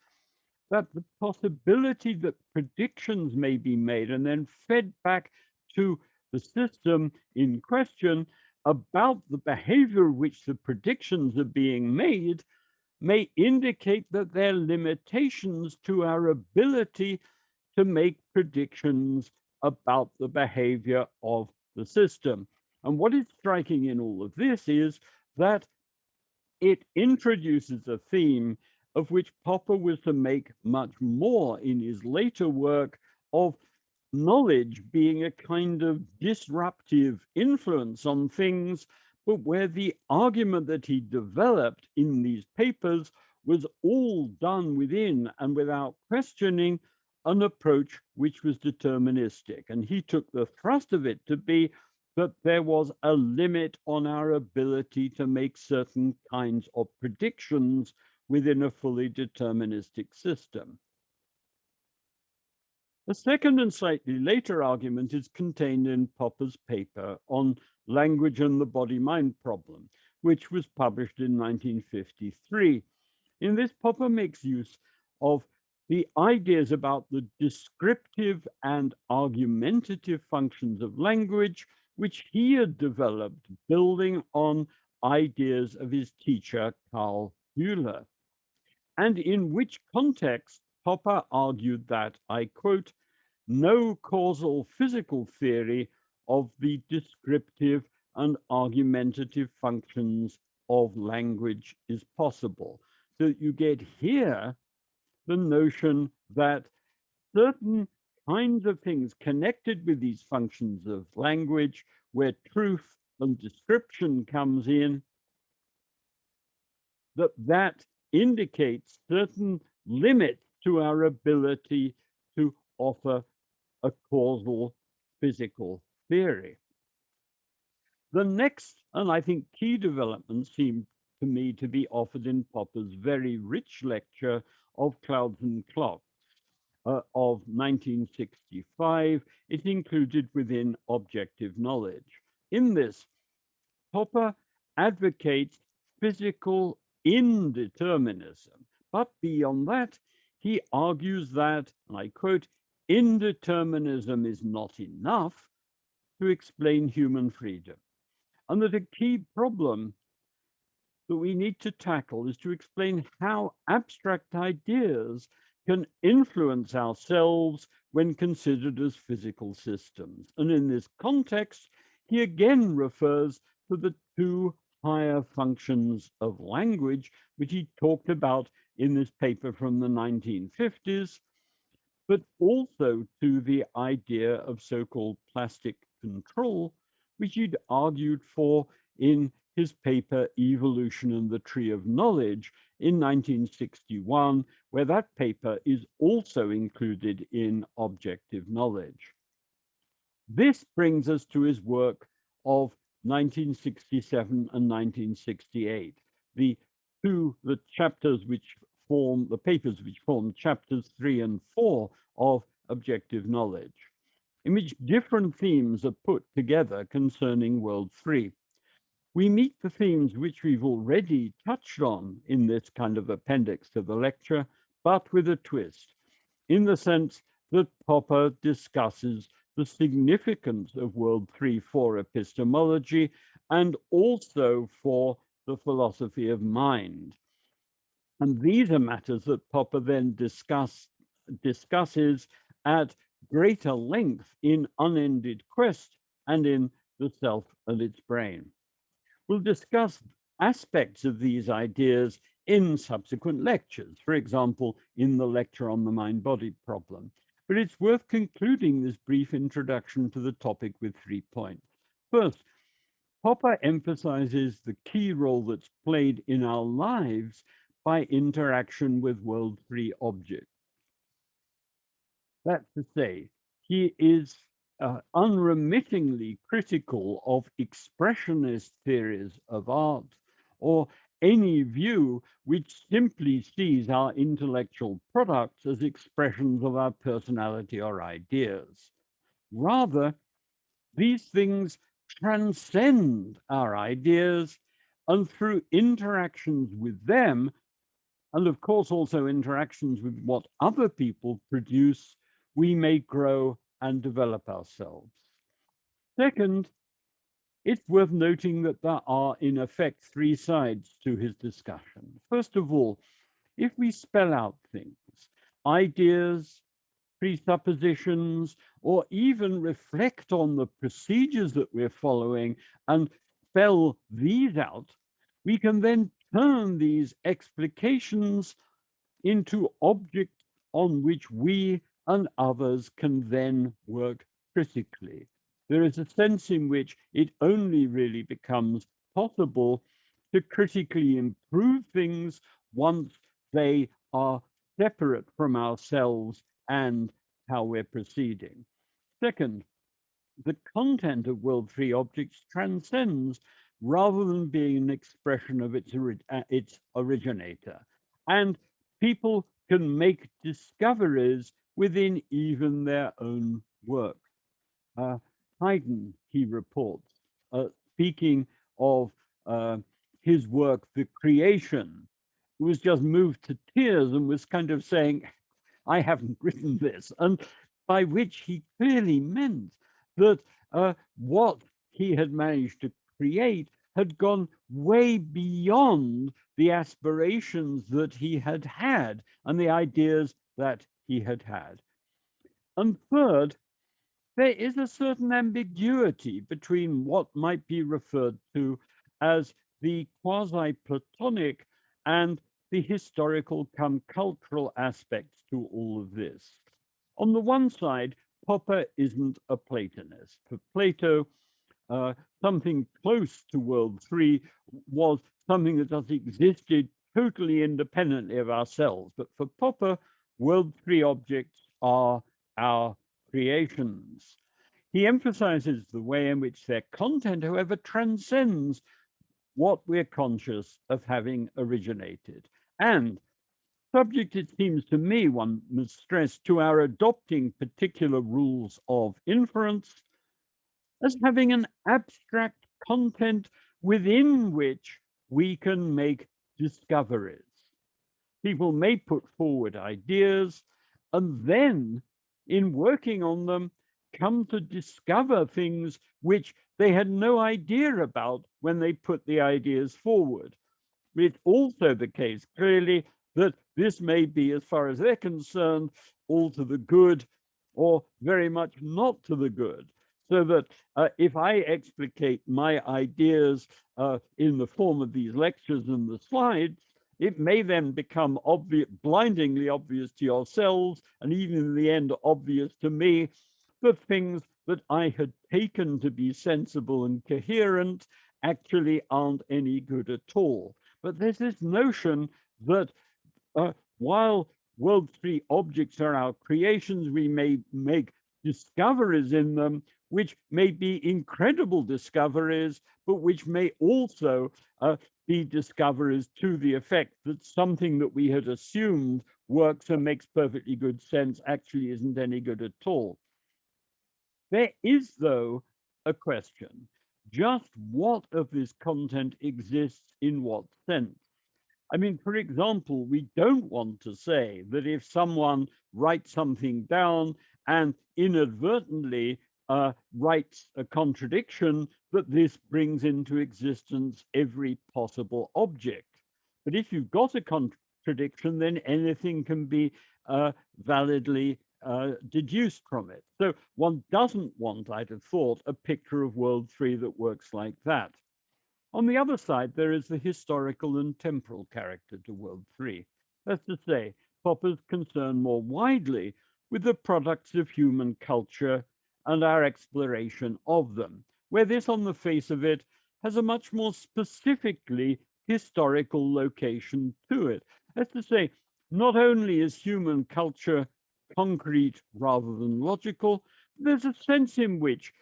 that the possibility that predictions may be made and then fed back to the system in question about the behavior which the predictions are being made may indicate that there are limitations to our ability to make predictions about the behavior of the system. And what is striking in all of this is that it introduces a theme of which Popper was to make much more in his later work, of knowledge being a kind of disruptive influence on things, but where the argument that he developed in these papers was all done within and without questioning an approach which was deterministic. And he took the thrust of it to be that there was a limit on our ability to make certain kinds of predictions within a fully deterministic system. A second and slightly later argument is contained in Popper's paper on language and the body-mind problem, which was published in 1953. In this, Popper makes use of the ideas about the descriptive and argumentative functions of language, which he had developed building on ideas of his teacher, Karl Popper, and in which context Popper argued that, I quote, no causal physical theory of the descriptive and argumentative functions of language is possible. So you get here the notion that certain kinds of things connected with these functions of language, where truth and description comes in, that indicates certain limits to our ability to offer a causal physical theory. The next, and I think key development, seemed to me to be offered in Popper's very rich lecture of Clouds and Clocks of 1965. It's included within Objective Knowledge. In this, Popper advocates physical indeterminism, but beyond that, he argues that, and I quote, indeterminism is not enough to explain human freedom, and that a key problem that we need to tackle is to explain how abstract ideas can influence ourselves when considered as physical systems. And in this context, he again refers to the two higher functions of language, which he talked about in this paper from the 1950s, but also to the idea of so-called plastic control, which he'd argued for in his paper Evolution and the Tree of Knowledge in 1961, where that paper is also included in Objective Knowledge. This brings us to his work of 1967 and 1968, the chapters which form the papers which form chapters 3 and 4 of Objective Knowledge, in which different themes are put together concerning World 3. We meet the themes which we've already touched on in this kind of appendix to the lecture, but with a twist, in the sense that Popper discusses the significance of World 3 for epistemology and also for the philosophy of mind. And these are matters that Popper then discusses at greater length in Unended Quest and in The Self and Its Brain. We'll discuss aspects of these ideas in subsequent lectures, for example, in the lecture on the mind-body problem. But it's worth concluding this brief introduction to the topic with 3 points. First, Popper emphasizes the key role that's played in our lives by interaction with World 3 objects. That's to say, he is unremittingly critical of expressionist theories of art, or any view which simply sees our intellectual products as expressions of our personality or ideas. Rather, these things transcend our ideas, and through interactions with them, and of course also interactions with what other people produce, we may grow and develop ourselves. Second, it's worth noting that there are in effect 3 sides to his discussion. First of all, if we spell out things, ideas, presuppositions, or even reflect on the procedures that we're following and spell these out, we can then turn these explications into objects on which we and others can then work critically. There is a sense in which it only really becomes possible to critically improve things once they are separate from ourselves and how we're proceeding. Second, the content of World 3 objects transcends rather than being an expression of its originator. And people can make discoveries within even their own work. Haydn, he reports, speaking of his work, The Creation, was just moved to tears and was kind of saying, I haven't written this, and by which he clearly meant that what he had managed to create had gone way beyond the aspirations that he had had and the ideas that he had had. And third, there is a certain ambiguity between what might be referred to as the quasi-Platonic and the historical come cultural aspects to all of this. On the one side, Popper isn't a Platonist. For Plato, something close to World 3 was something that just existed totally independently of ourselves. But for Popper, World 3 objects are our creations. He emphasizes the way in which their content, however, transcends what we're conscious of having originated. And subject, it seems to me, one must stress, to our adopting particular rules of inference as having an abstract content within which we can make discoveries. People may put forward ideas, and then in working on them, come to discover things which they had no idea about when they put the ideas forward. It's also the case, clearly, that this may be, as far as they're concerned, all to the good or very much not to the good. So that if I explicate my ideas in the form of these lectures and the slides, it may then become blindingly obvious to yourselves, and even in the end, obvious to me, the things that I had taken to be sensible and coherent actually aren't any good at all. But there's this notion that while World 3 objects are our creations, we may make discoveries in them, which may be incredible discoveries, but which may also be discoveries to the effect that something that we had assumed works and makes perfectly good sense actually isn't any good at all. There is, though, a question. Just what of this content exists in what sense? I mean, for example, we don't want to say that if someone writes something down and inadvertently writes a contradiction, that this brings into existence every possible object. But if you've got a contradiction, then anything can be validly deduced from it. So one doesn't want, I'd have thought, a picture of World 3 that works like that. On the other side, there is the historical and temporal character to World 3. That's to say, Popper's concern more widely with the products of human culture and our exploration of them, where this, on the face of it, has a much more specifically historical location to it. That's to say, not only is human culture concrete rather than logical, there's a sense in which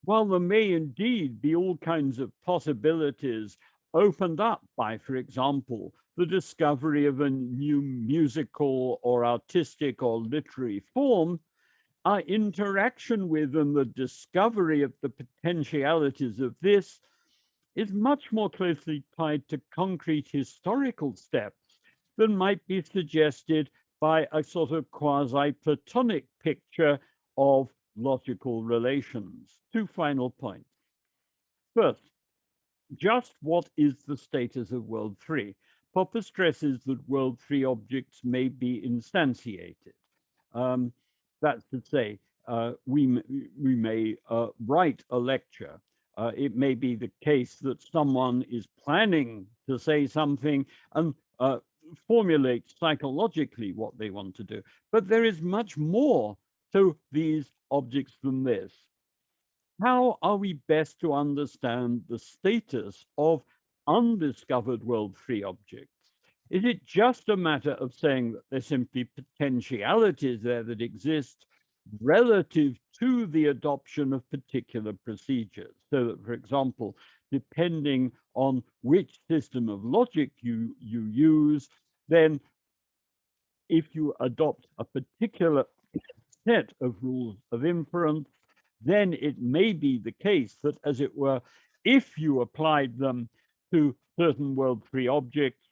while there may indeed be all kinds of possibilities opened up by, for example, the discovery of a new musical or artistic or literary form, our interaction with and the discovery of the potentialities of this is much more closely tied to concrete historical steps than might be suggested by a sort of quasi-Platonic picture of logical relations. Two final points. First, just what is the status of World 3? Popper stresses that World 3 objects may be instantiated. That's to say, we may write a lecture. It may be the case that someone is planning to say something and formulate psychologically what they want to do. But there is much more to these objects than this. How are we best to understand the status of undiscovered World 3 objects? Is it just a matter of saying that there's simply potentialities there that exist relative to the adoption of particular procedures? So that, for example, depending on which system of logic you use, then if you adopt a particular set of rules of inference, then it may be the case that, as it were, if you applied them to certain World 3 objects,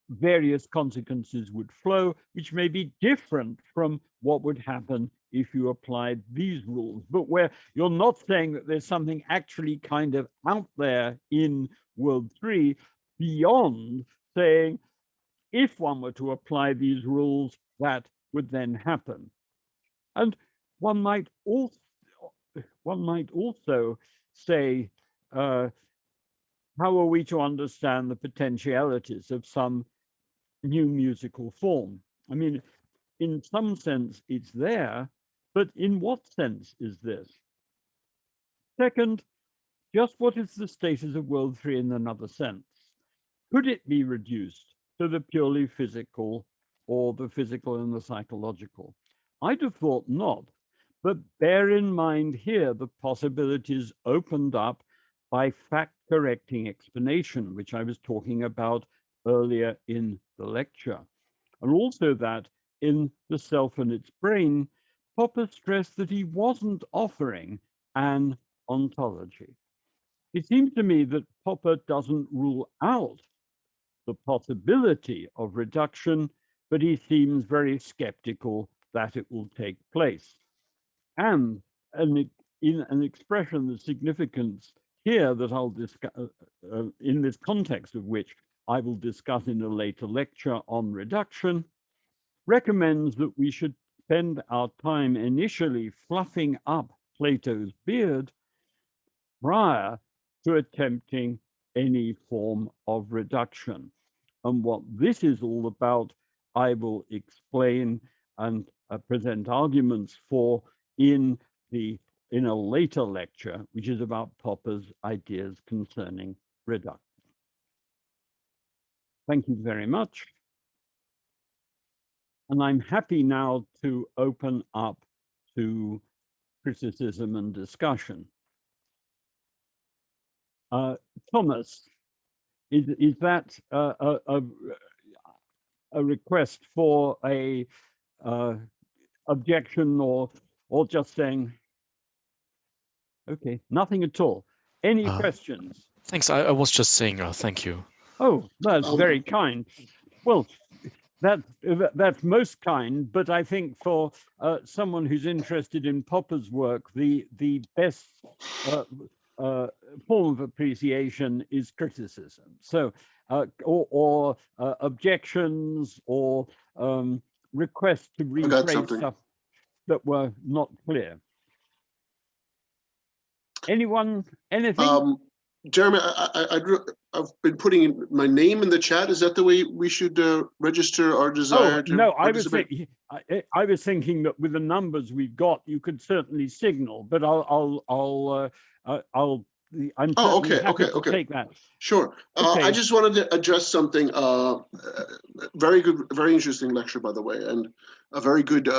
various consequences would flow, which may be different from what would happen if you applied these rules, but where you're not saying that there's something actually kind of out there in World 3 beyond saying, if one were to apply these rules, that would then happen. And one might also say, how are we to understand the potentialities of some new musical form? I mean, in some sense, it's there, but in what sense is this? Second, just what is the status of World 3 in another sense? Could it be reduced to the purely physical or the physical and the psychological? I'd have thought not, but bear in mind here the possibilities opened up by fact-correcting explanation, which I was talking about earlier in the lecture. And also that in The Self and Its Brain, Popper stressed that he wasn't offering an ontology. It seems to me that Popper doesn't rule out the possibility of reduction, but he seems very skeptical that it will take place. And in an expression of significance here that I'll discuss in this context of which I will discuss in a later lecture on reduction, recommends that we should spend our time initially fluffing up Plato's beard prior to attempting any form of reduction. And what this is all about, I will explain and present arguments for in a later lecture, which is about Popper's ideas concerning reduction. Thank you very much. And I'm happy now to open up to criticism and discussion. Thomas, is that a request for a objection or just saying, okay, nothing at all? Any questions? Thanks. I was just saying thank you. Oh, that's very kind. Well, that's most kind, but I think for someone who's interested in Popper's work, the best form of appreciation is criticism. So, or objections or requests to rephrase stuff that were not clear. Anyone, anything? Jeremy, I've been putting my name in the chat. Is that the way we should register our desire to no, participate? I was thinking that with the numbers we've got, you could certainly signal, but I'm happy to take that. Sure. Okay. I just wanted to address something. Very good, very interesting lecture, by the way, and a very good,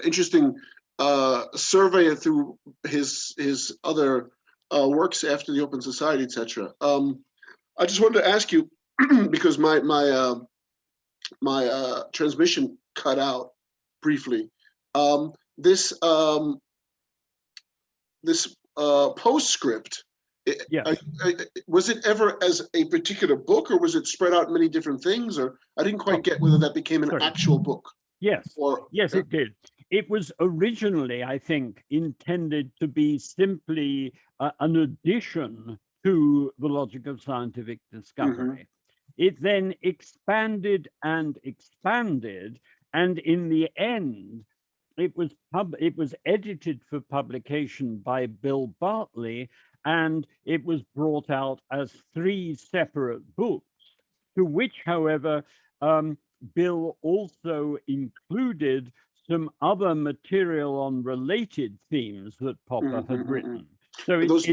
interesting survey through his other works after the Open Society, etc. I just wanted to ask you because my transmission cut out briefly. This postscript. Yes. Was it ever as a particular book, or was it spread out many different things? Or I didn't quite get whether that became an actual book. Yes. Or, yes, it did. It was originally, I think, intended to be simply an addition to the logic of scientific discovery. It then expanded and expanded, and in the end, it was edited for publication by Bill Bartley, and it was brought out as 3 separate books, to which, however, Bill also included some other material on related themes that Popper had written. So those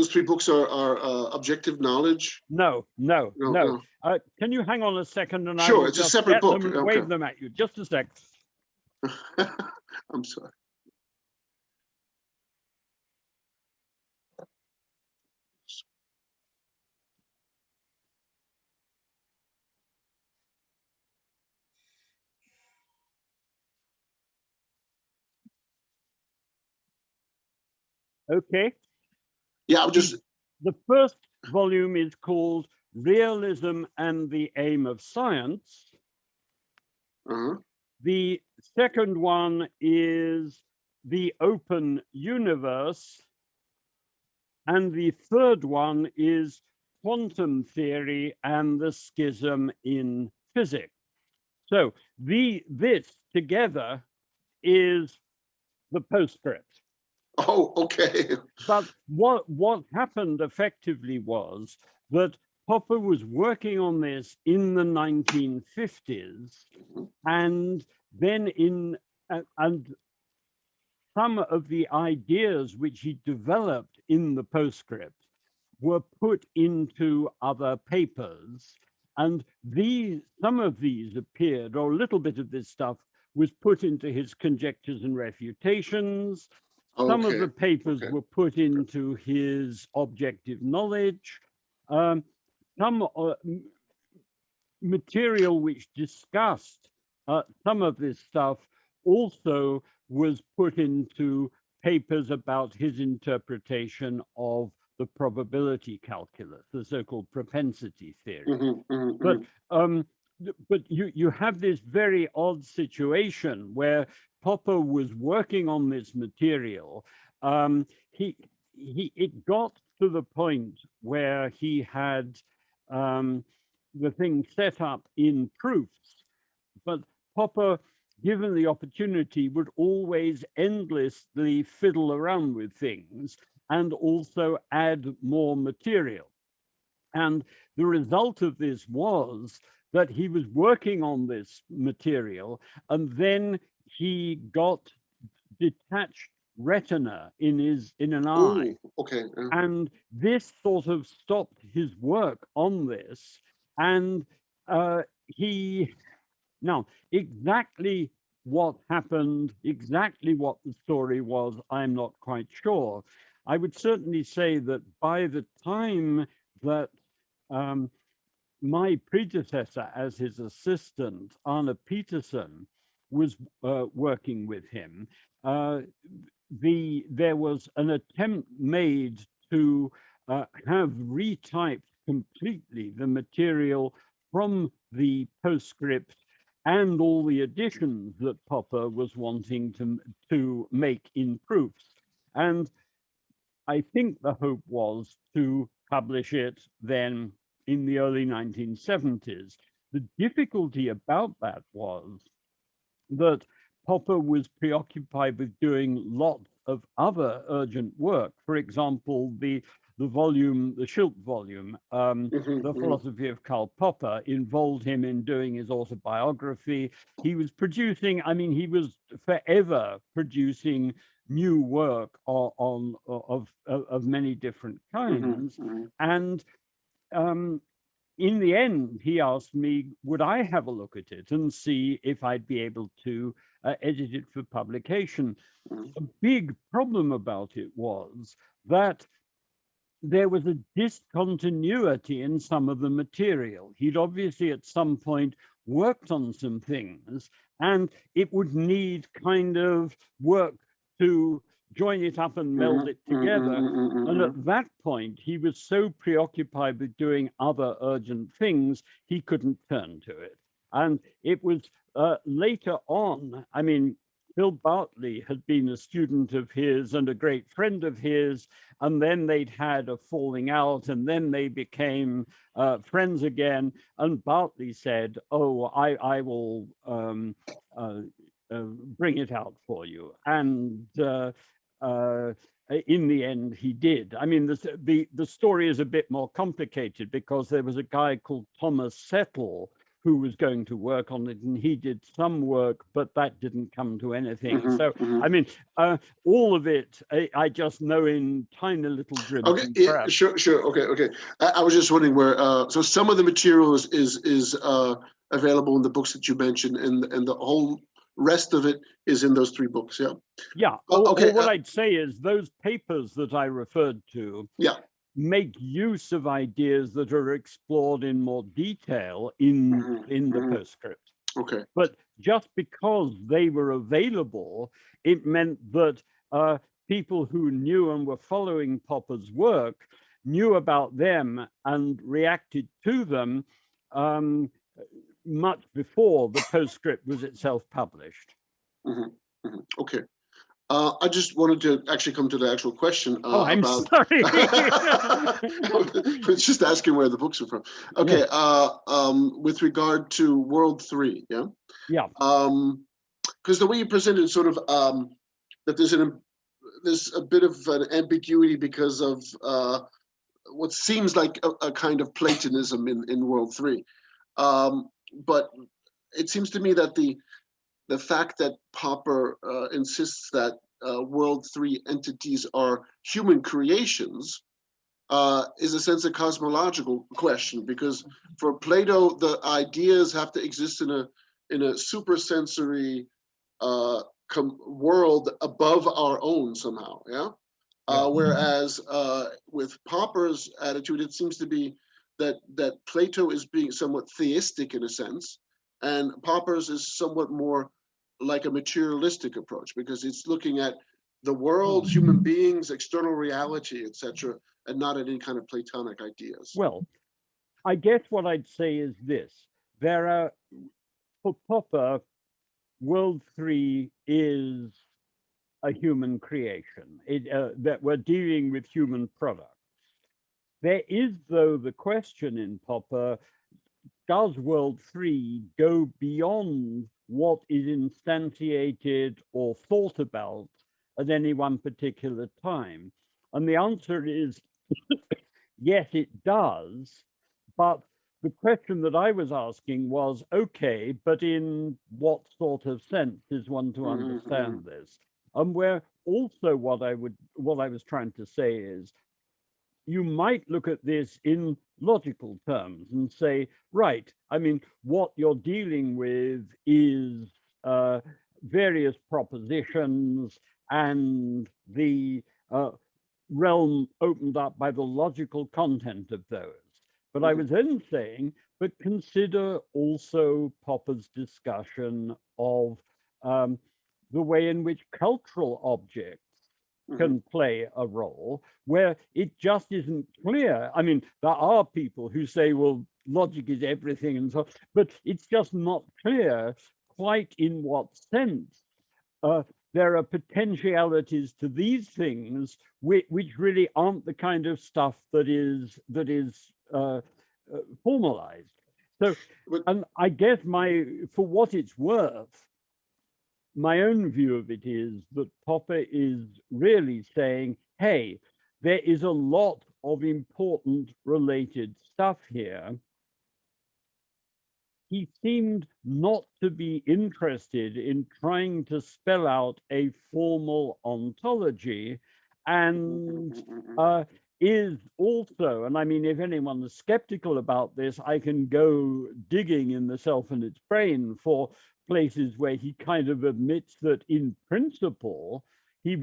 3 books are objective knowledge? No. Can you hang on a second and sure, I will it's just a separate book. Them and wave them at you. Just a sec. I'm sorry. Okay. Yeah, I'm just. The first volume is called Realism and the Aim of Science. The second one is The Open Universe. And the third one is Quantum Theory and the Schism in Physics. So this together is the postscript. Oh, okay. But what happened effectively was that Popper was working on this in the 1950s, and then and some of the ideas which he developed in the postscript were put into other papers, and some of these appeared, or a little bit of this stuff was put into his Conjectures and Refutations. Some of the papers were put into his Objective Knowledge. Some material which discussed some of this stuff also was put into papers about his interpretation of the probability calculus, the so-called propensity theory. But but you have this very odd situation where Popper was working on this material. It got to the point where he had the thing set up in proofs, but Popper, given the opportunity, would always endlessly fiddle around with things and also add more material. And the result of this was that he was working on this material, and then he got detached retina in an eye. Ooh, okay. And this sort of stopped his work on this. And now, exactly what happened, exactly what the story was, I'm not quite sure. I would certainly say that by the time that my predecessor as his assistant, Arne Peterson, was working with him, there was an attempt made to have retyped completely the material from the postscript and all the additions that Popper was wanting to make in proofs. And I think the hope was to publish it then in the early 1970s. The difficulty about that was that Popper was preoccupied with doing lots of other urgent work. For example, the volume, the Schilt volume, The Philosophy of Karl Popper, involved him in doing his autobiography. He was producing, I mean, he was forever producing new work of many different kinds. And in the end, he asked me, would I have a look at it and see if I'd be able to edit it for publication? A big problem about it was that there was a discontinuity in some of the material. He'd obviously at some point worked on some things, and it would need kind of work to join it up and meld it together. And at that point, he was so preoccupied with doing other urgent things, he couldn't turn to it. And it was later on, I mean, Bill Bartley had been a student of his and a great friend of his, and then they'd had a falling out, and then they became friends again. And Bartley said, "Oh, I will bring it out for you." And in the end, he did. I mean, the story is a bit more complicated because there was a guy called Thomas Settle who was going to work on it, and he did some work, but that didn't come to anything. I mean, all of it, I just know in tiny little dribs. Okay, yeah, sure. Okay. I was just wondering where. So some of the material is available in the books that you mentioned, and the whole rest of it is in those 3 books. Yeah. Yeah. Okay. What I'd say is those papers that I referred to. Yeah. Make use of ideas that are explored in more detail in the postscript. Okay. But just because they were available, it meant that people who knew and were following Popper's work knew about them and reacted to them much before the postscript was itself published. Okay. I just wanted to actually come to the actual question. I'm sorry. It's just asking where the books are from. Okay. Yeah. With regard to World 3, yeah. Yeah. Because the way you presented sort of that there's a bit of an ambiguity because of what seems like a kind of Platonism in World 3, but it seems to me that the fact that Popper insists that World 3 entities are human creations is a sense of cosmological question, because for Plato, the ideas have to exist in a supersensory world above our own somehow, yeah? Whereas with Popper's attitude, it seems to be that Plato is being somewhat theistic in a sense, and Popper's is somewhat more like a materialistic approach, because it's looking at the world, human beings, external reality, etc., and not any kind of Platonic ideas. Well, I guess what I'd say is this, there are, for Popper, World 3 is a human creation, that we're dealing with human products. There is, though, the question in Popper, does World 3 go beyond what is instantiated or thought about at any one particular time? And the answer is yes, it does. But the question that I was asking was, okay, but in what sort of sense is one to understand this? And where also what I was trying to say is, you might look at this in logical terms and say, right, I mean, what you're dealing with is various propositions and the realm opened up by the logical content of those. But I was then saying, but consider also Popper's discussion of the way in which cultural objects can play a role, where it just isn't clear. I mean, there are people who say, well, logic is everything and so, but it's just not clear quite in what sense there are potentialities to these things which really aren't the kind of stuff that is formalized. So, and I guess for what it's worth, my own view of it is that Popper is really saying, hey, there is a lot of important related stuff here. He seemed not to be interested in trying to spell out a formal ontology, and is also, and I mean, if anyone is skeptical about this, I can go digging in the self and its brain for places where he kind of admits that in principle, he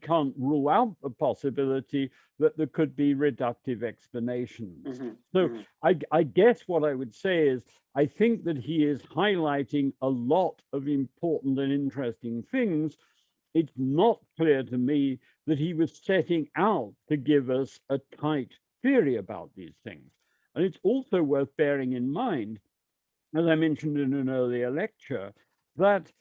can't rule out the possibility that there could be reductive explanations. So I guess what I would say is, I think that he is highlighting a lot of important and interesting things. It's not clear to me that he was setting out to give us a tight theory about these things. And it's also worth bearing in mind, as I mentioned in an earlier lecture, that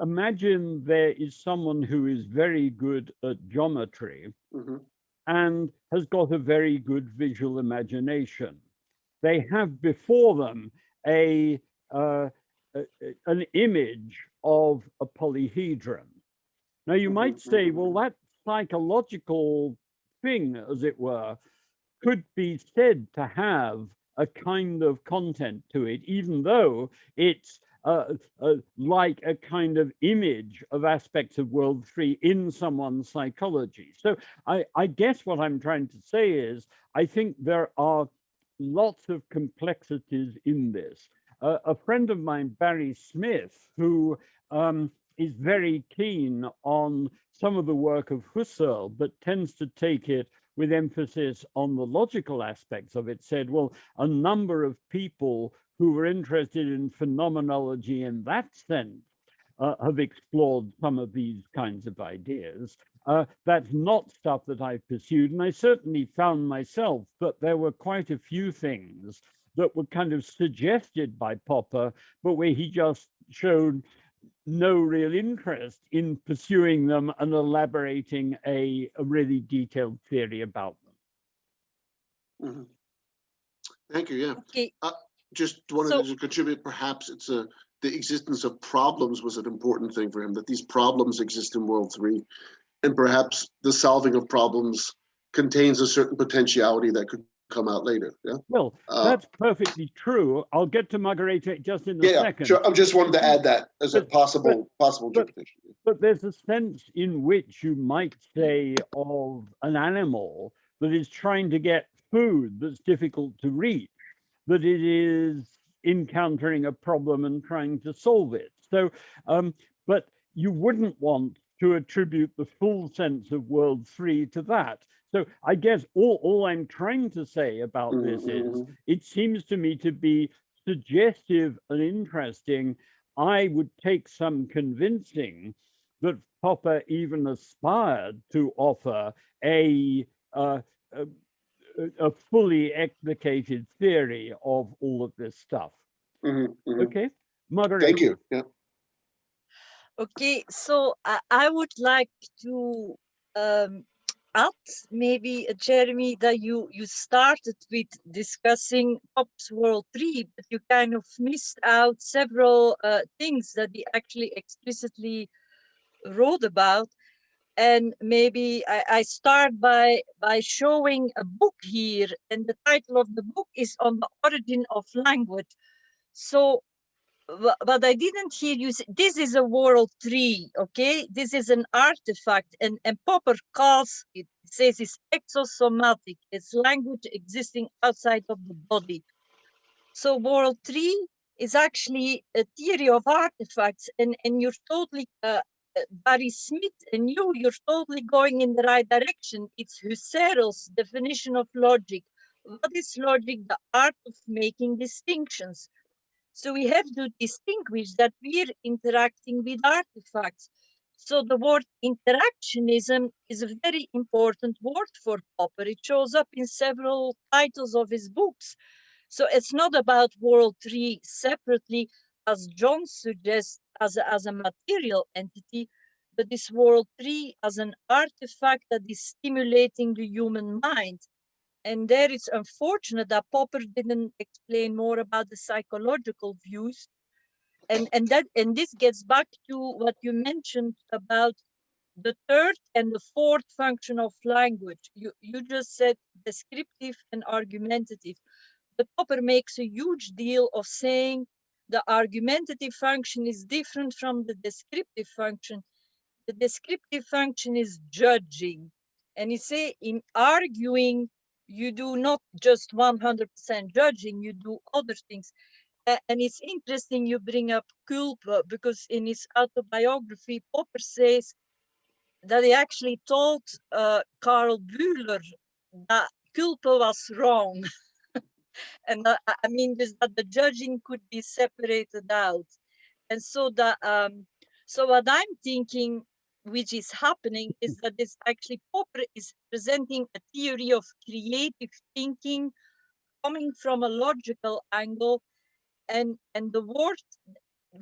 imagine there is someone who is very good at geometry and has got a very good visual imagination. They have before them an image of a polyhedron. Now you might say, well, that psychological thing, as it were, could be said to have a kind of content to it, even though it's like a kind of image of aspects of World 3 in someone's psychology. So I guess what I'm trying to say is, I think there are lots of complexities in this. A friend of mine, Barry Smith, who is very keen on some of the work of Husserl, but tends to take it with emphasis on the logical aspects of it, said, well, a number of people who were interested in phenomenology in that sense have explored some of these kinds of ideas. That's not stuff that I've pursued, and I certainly found myself that there were quite a few things that were kind of suggested by Popper, but where he just showed no real interest in pursuing them and elaborating a really detailed theory about them. Thank you. Yeah. Okay. Just wanted to contribute. Perhaps it's the existence of problems was an important thing for him. That these problems exist in World 3, and perhaps the solving of problems contains a certain potentiality that could come out later. Yeah. Well, that's perfectly true. I'll get to Margareta just in a second. Sure. I just wanted to add that as a possible interpretation. But there's a sense in which you might say of an animal that is trying to get food that's difficult to reach, that it is encountering a problem and trying to solve it. So, but you wouldn't want to attribute the full sense of World 3 to that. So I guess all I'm trying to say about this is, it seems to me to be suggestive and interesting. I would take some convincing that Popper even aspired to offer a a fully explicated theory of all of this stuff. Okay, Margaret. Thank you. Yeah. Okay, so I would like to add maybe, Jeremy, that you started with discussing Popper's World 3, but you kind of missed out several things that he actually explicitly wrote about. And maybe I start by showing a book here, and the title of the book is On the Origin of Language. So but I didn't hear you say, this is a world 3, okay? This is an artifact, and Popper calls it, says it's exosomatic, it's language existing outside of the body. So world 3 is actually a theory of artifacts, and you're totally, Barry Smith and you're totally going in the right direction. It's Husserl's definition of logic. What is logic? The art of making distinctions. So we have to distinguish that we're interacting with artifacts. So the word interactionism is a very important word for Popper. It shows up in several titles of his books. So it's not about world 3 separately, as John suggests, as a material entity, but this world 3 as an artifact that is stimulating the human mind. And there it's unfortunate that Popper didn't explain more about the psychological views. And this gets back to what you mentioned about the third and the fourth function of language. You just said descriptive and argumentative. But Popper makes a huge deal of saying the argumentative function is different from the descriptive function. The descriptive function is judging. And he say in arguing, you do not just 100% judging, you do other things. And it's interesting you bring up culpa, because in his autobiography, Popper says that he actually told Karl Bühler that culpa was wrong. And I mean, just that the judging could be separated out. And so that, so what I'm thinking, which is happening, is that this actually Popper is presenting a theory of creative thinking coming from a logical angle, and the word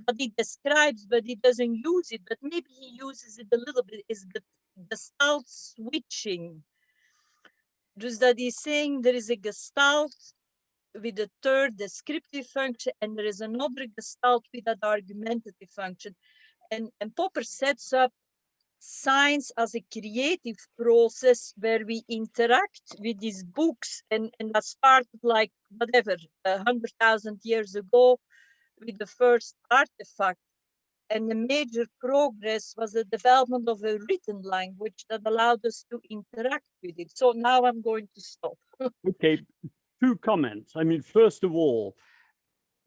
that he describes, but he doesn't use it, but maybe he uses it a little bit, is the gestalt switching. Just that he's saying there is a gestalt with the third descriptive function, and there is another gestalt with that argumentative function. And Popper sets up science as a creative process where we interact with these books, and that started like whatever 100,000 years ago with the first artifact. And the major progress was the development of a written language that allowed us to interact with it. So now I'm going to stop. Okay, 2 comments. I mean, first of all,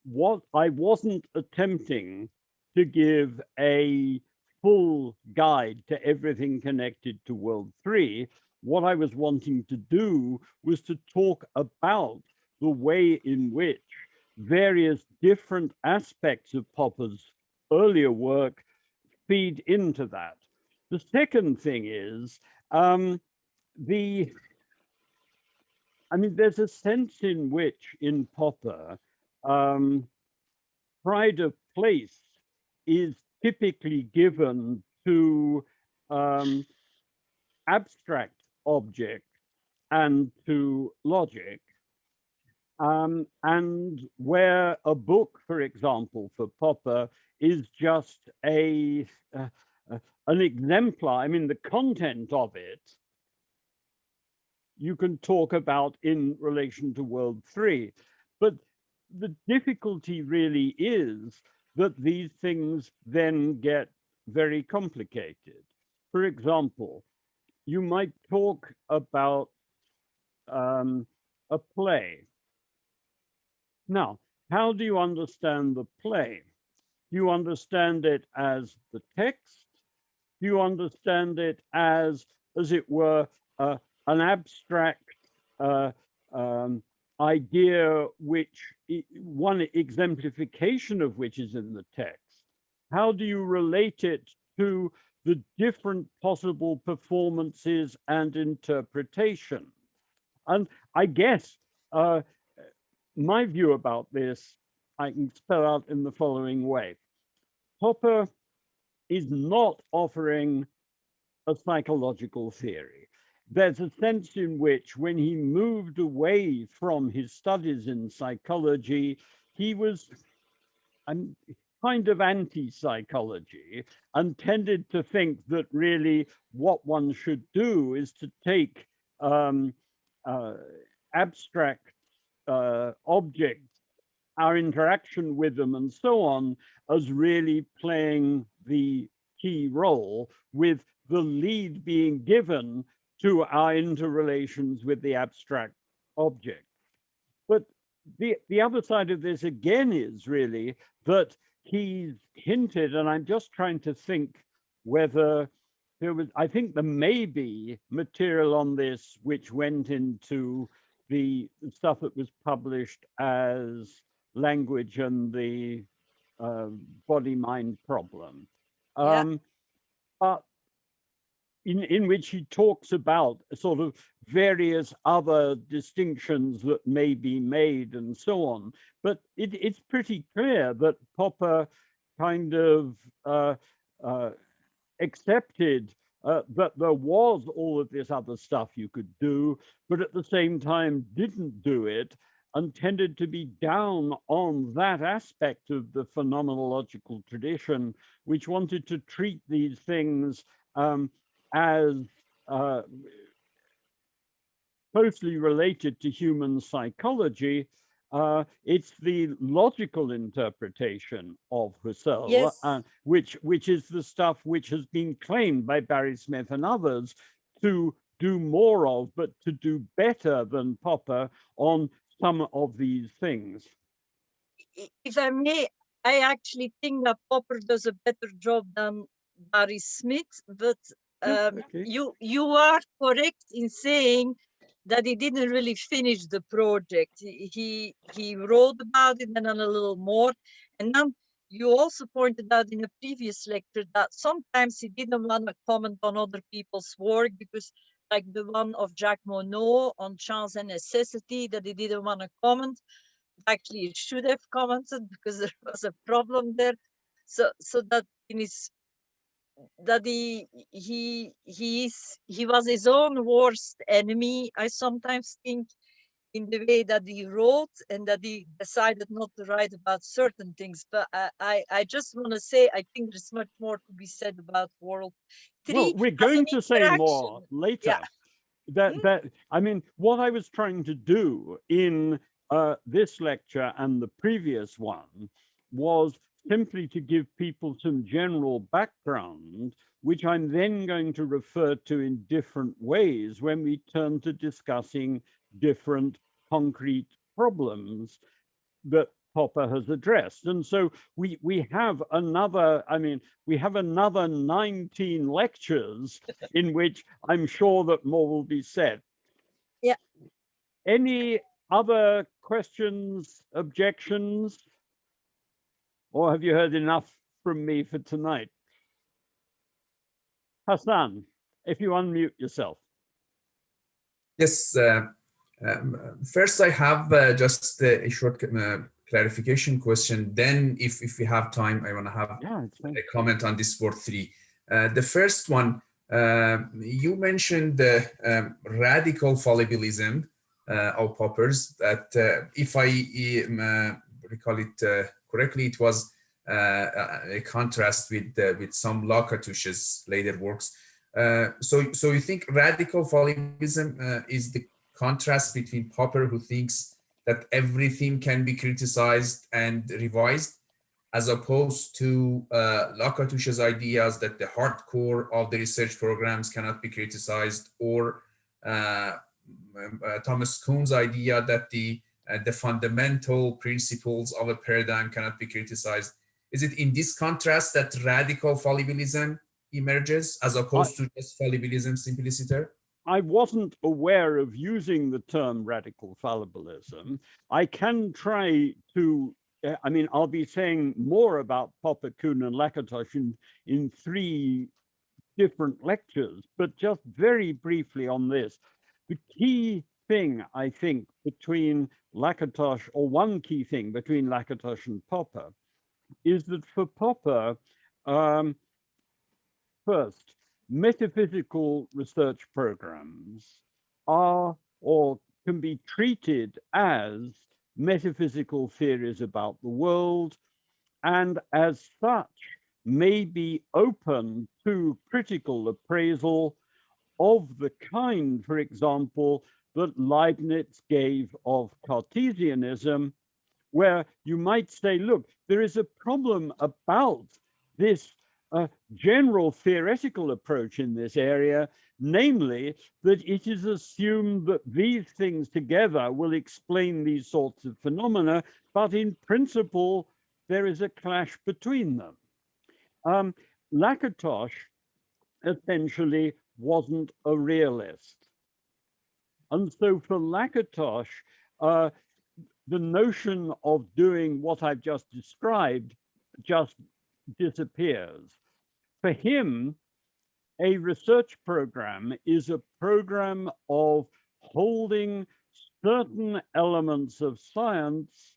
what I wasn't attempting to give a full guide to everything connected to World 3. What I was wanting to do was to talk about the way in which various different aspects of Popper's earlier work feed into that. The second thing is, there's a sense in which, in Popper, pride of place is typically given to abstract objects and to logic. And where a book, for example, for Popper is just an exemplar, I mean, the content of it, you can talk about in relation to World 3. But the difficulty really is that these things then get very complicated. For example, you might talk about a play. Now, how do you understand the play? Do you understand it as the text? Do you understand it as it were, an abstract idea, which one exemplification of which is in the text? How do you relate it to the different possible performances and interpretations? And I guess my view about this, I can spell out in the following way. Popper is not offering a psychological theory. There's a sense in which when he moved away from his studies in psychology, he was kind of anti-psychology and tended to think that really what one should do is to take abstract objects, our interaction with them and so on, as really playing the key role, with the lead being given to our interrelations with the abstract object. But the other side of this again is really that he's hinted, and I'm just trying to think whether there was, I think there may be material on this which went into the stuff that was published as Language and the Body-Mind Problem. But in which he talks about sort of various other distinctions that may be made and so on. But it's pretty clear that Popper kind of accepted that there was all of this other stuff you could do, but at the same time didn't do it and tended to be down on that aspect of the phenomenological tradition, which wanted to treat these things as closely related to human psychology. It's the logical interpretation of Husserl, Yes. which is the stuff which has been claimed by Barry Smith and others to do more of, but to do better than Popper on some of these things. If I may, I actually think that Popper does a better job than Barry Smith, but Okay. you are correct in saying that he didn't really finish the project. He wrote about it and then a little more. And then you also pointed out in a previous lecture that sometimes he didn't want to comment on other people's work because, like the one of Jacques Monod on chance and necessity, that he didn't want to comment. Actually, he should have commented because there was a problem there. So that in his that he was his own worst enemy. I sometimes think, in the way that he wrote and that he decided not to write about certain things. But I just want to say, I think there's much more to be said about World 3. Well, we're going to say more later. Yeah. I mean, what I was trying to do in this lecture and the previous one was simply to give people some general background, which I'm then going to refer to in different ways when we turn to discussing different concrete problems that Popper has addressed. And so we have another, we have another 19 lectures in which I'm sure that more will be said. Yeah. Any other questions, objections? Or have you heard enough from me for tonight? Hassan, if you unmute yourself. Yes. First, I have just a short clarification question. Then, if we have time, I want to have a comment on this Word 3. The first one, you mentioned the radical fallibilism of Popper's, that if I recall it correctly, it was a contrast with some Lakatos's later works. So you think radical fallibilism is the contrast between Popper, who thinks that everything can be criticized and revised, as opposed to Lakatos's ideas that the hardcore of the research programs cannot be criticized, or Thomas Kuhn's idea that the fundamental principles of a paradigm cannot be criticized. Is it in this contrast that radical fallibilism emerges, as opposed to just fallibilism simpliciter? I wasn't aware of using the term radical fallibilism. I can try to, I'll be saying more about Popper, Kuhn, and Lakatos in 3 different lectures, but just very briefly on this. The key thing, I think, between Lakatos, or one key thing between Lakatos and Popper, is that for Popper, first, metaphysical research programs are or can be treated as metaphysical theories about the world, and as such may be open to critical appraisal of the kind, for example, that Leibniz gave of Cartesianism, where you might say, look, there is a problem about this general theoretical approach in this area, namely that it is assumed that these things together will explain these sorts of phenomena, but in principle, there is a clash between them. Lakatos essentially wasn't a realist. And so for Lakatos, the notion of doing what I've just described just disappears. For him, a research program is a program of holding certain elements of science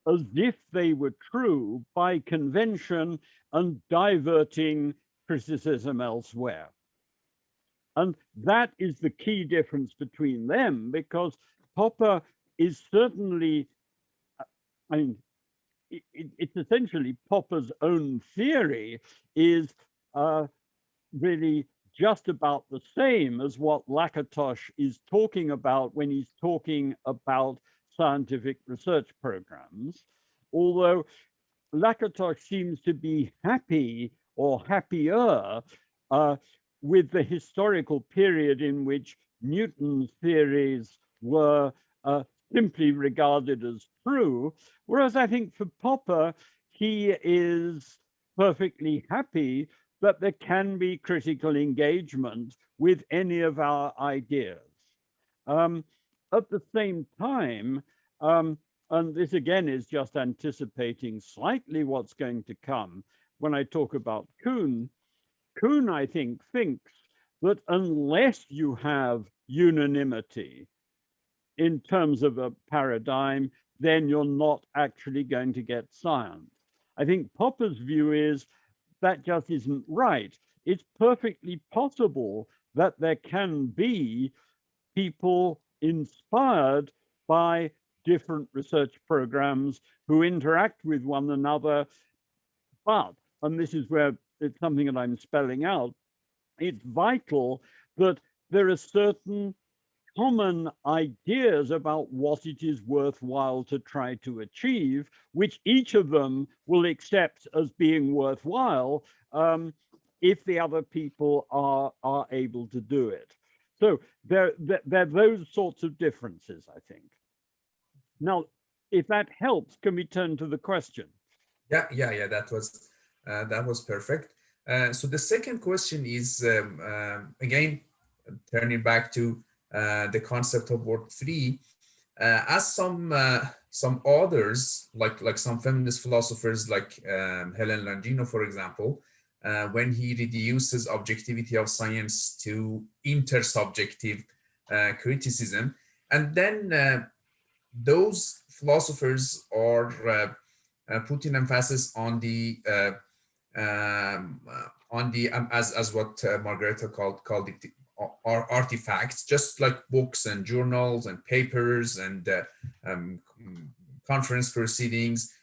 as if they were true by convention and diverting criticism elsewhere. And that is the key difference between them, because Popper is certainly, I mean, it's essentially Popper's own theory is really just about the same as what Lakatos is talking about when he's talking about scientific research programs, although Lakatos seems to be happy or happier with the historical period in which Newton's theories were simply regarded as true, whereas I think for Popper, he is perfectly happy that there can be critical engagement with any of our ideas. At the same time, and this again is just anticipating slightly what's going to come when I talk about Kuhn, Kuhn, I think, thinks that unless you have unanimity in terms of a paradigm, then you're not actually going to get science. I think Popper's view is that just isn't right. It's perfectly possible that there can be people inspired by different research programs who interact with one another, but, and this is where it's something that I'm spelling out, it's vital that there are certain common ideas about what it is worthwhile to try to achieve, which each of them will accept as being worthwhile if the other people are able to do it. So there are those sorts of differences, I think. Now, if that helps, can we turn to the question? Yeah, that was perfect. So the second question is, again, turning back to the concept of word free, as some authors, like some feminist philosophers like Helen Langino, for example, when he reduces objectivity of science to intersubjective criticism, and then those philosophers are putting emphasis on the as what Margareta called it, artifacts, just like books and journals and papers and conference proceedings,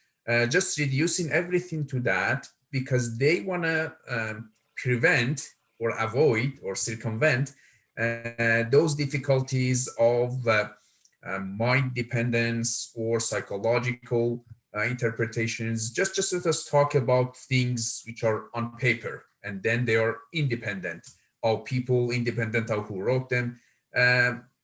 just reducing everything to that because they want to prevent or avoid or circumvent those difficulties of mind dependence or psychological interpretations. Just let us talk about things which are on paper, and then they are independent of people, independent of who wrote them.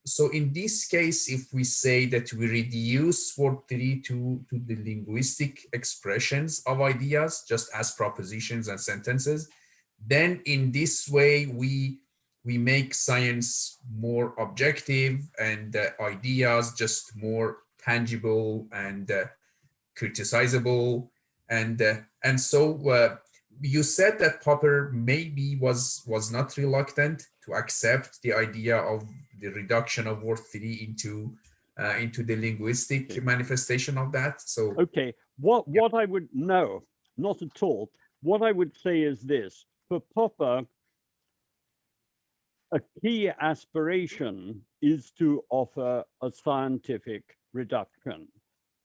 So in this case, if we say that we reduce word theory to the linguistic expressions of ideas, just as propositions and sentences, then in this way we make science more objective and ideas just more tangible and criticizable. And so you said that Popper maybe was not reluctant to accept the idea of the reduction of word 3 into the linguistic manifestation of that. So okay, what I would no, not at all. What I would say is this: for Popper, a key aspiration is to offer a scientific reduction,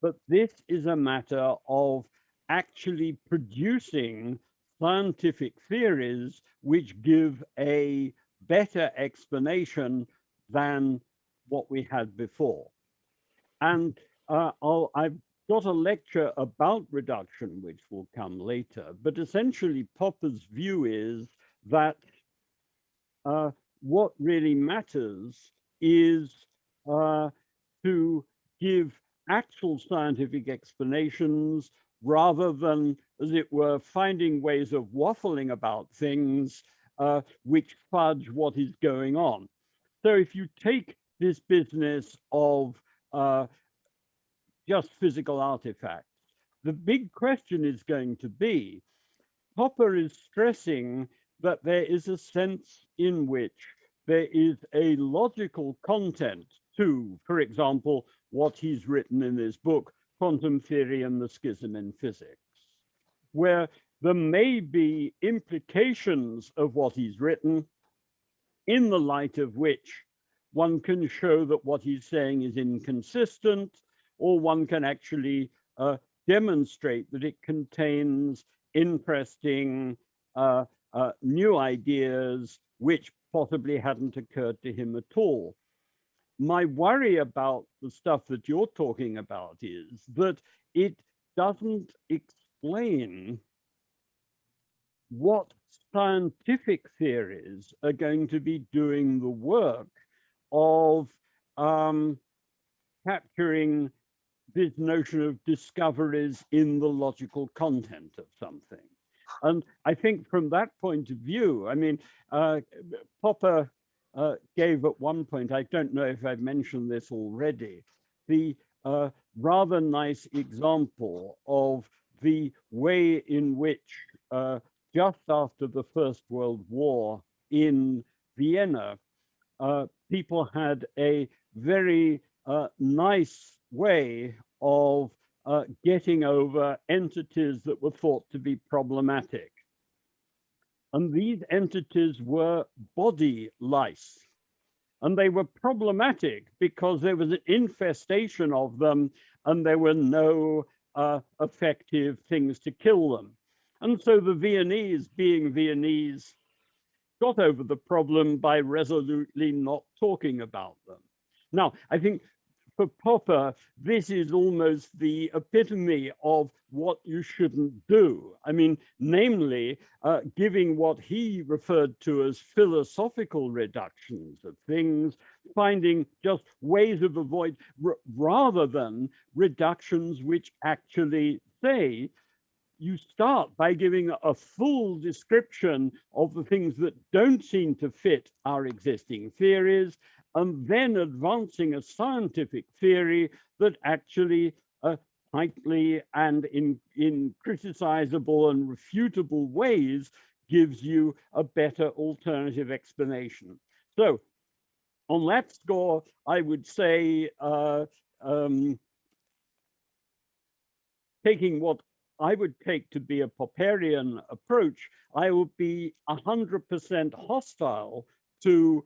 but this is a matter of actually producing scientific theories which give a better explanation than what we had before. And I've got a lecture about reduction, which will come later, but essentially Popper's view is that what really matters is to give actual scientific explanations rather than, as it were, finding ways of waffling about things which fudge what is going on. So if you take this business of just physical artifacts, the big question is going to be, Popper is stressing that there is a sense in which there is a logical content to, for example, what he's written in his book, Quantum Theory and the Schism in Physics, where there may be implications of what he's written in the light of which one can show that what he's saying is inconsistent, or one can actually demonstrate that it contains interesting new ideas which possibly hadn't occurred to him at all. My worry about the stuff that you're talking about is that it doesn't explain what scientific theories are going to be doing the work of capturing this notion of discoveries in the logical content of something. And I think from that point of view, I mean, Popper gave at one point, I don't know if I've mentioned this already, the rather nice example of the way in which just after the First World War in Vienna, people had a very nice way of getting over entities that were thought to be problematic. And these entities were body lice. And they were problematic because there was an infestation of them and there were no effective things to kill them. And so the Viennese, being Viennese, got over the problem by resolutely not talking about them. Now, I think for Popper, this is almost the epitome of what you shouldn't do. I mean, namely, giving what he referred to as philosophical reductions of things, finding just ways of avoid, rather than reductions which actually say, you start by giving a full description of the things that don't seem to fit our existing theories, and then advancing a scientific theory that actually tightly and in criticizable and refutable ways gives you a better alternative explanation. So on that score, I would say taking what I would take to be a Popperian approach, I would be 100% hostile to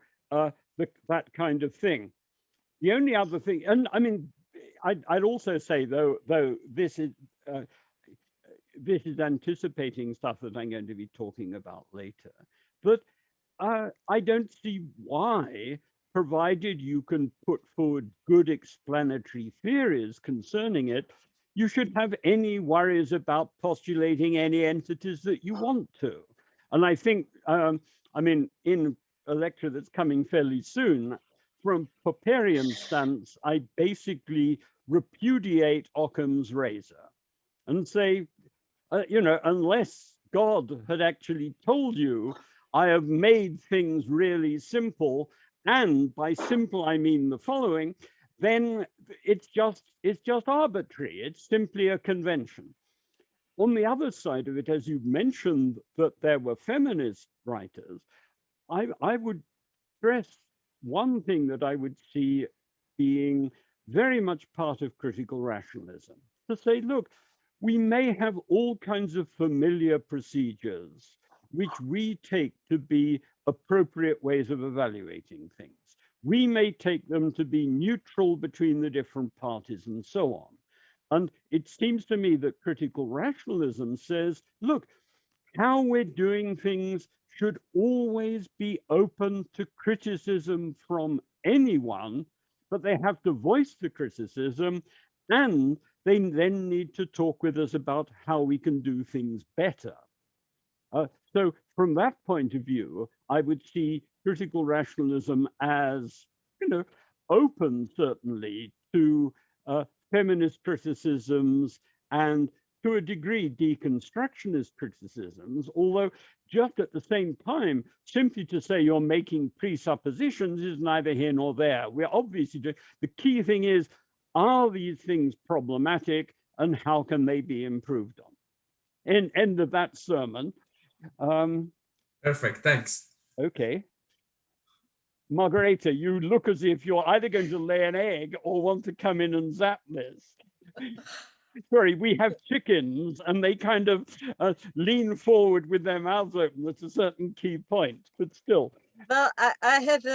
that kind of thing. The only other thing, and I mean, I'd also say though this is anticipating stuff that I'm going to be talking about later, but I don't see why, provided you can put forward good explanatory theories concerning it, you should have any worries about postulating any entities that you want to. And I think, I mean, in a lecture that's coming fairly soon, from Popperian stance, I basically repudiate Occam's razor and say, you know, unless God had actually told you, I have made things really simple, and by simple I mean the following, then it's just arbitrary. It's simply a convention. On the other side of it, as you mentioned that there were feminist writers, I would stress one thing that I would see being very much part of critical rationalism, to say, look, we may have all kinds of familiar procedures which we take to be appropriate ways of evaluating things. We may take them to be neutral between the different parties and so on. And it seems to me that critical rationalism says, look, how we're doing things should always be open to criticism from anyone, but they have to voice the criticism, and they then need to talk with us about how we can do things better. So from that point of view, I would see critical rationalism as, open certainly to feminist criticisms and to a degree deconstructionist criticisms, although just at the same time, simply to say you're making presuppositions is neither here nor there. We're obviously doing, the key thing is, are these things problematic and how can they be improved on? End of that sermon. Perfect, thanks. Okay. Margareta, you look as if you're either going to lay an egg or want to come in and zap this. Sorry, we have chickens and they kind of lean forward with their mouths open at a certain key point, but still. Well, I have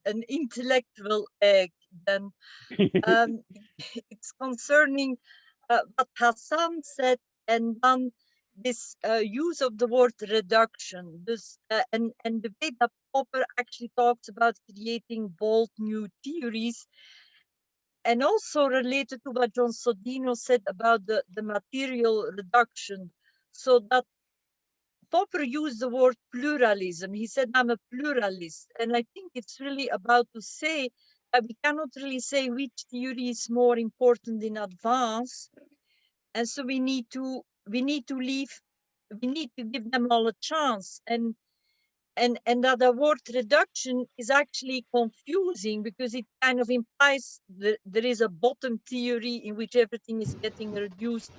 an intellectual egg then. It's concerning what Hassan said, and then this use of the word reduction. This, and the way that Popper actually talks about creating bold new theories, and also related to what John Sodino said about the material reduction. So that Popper used the word pluralism. He said, I'm a pluralist. And I think it's really about to say that we cannot really say which theory is more important in advance. And so we need to give them all a chance. And that the word reduction is actually confusing because it kind of implies that there is a bottom theory in which everything is getting reduced.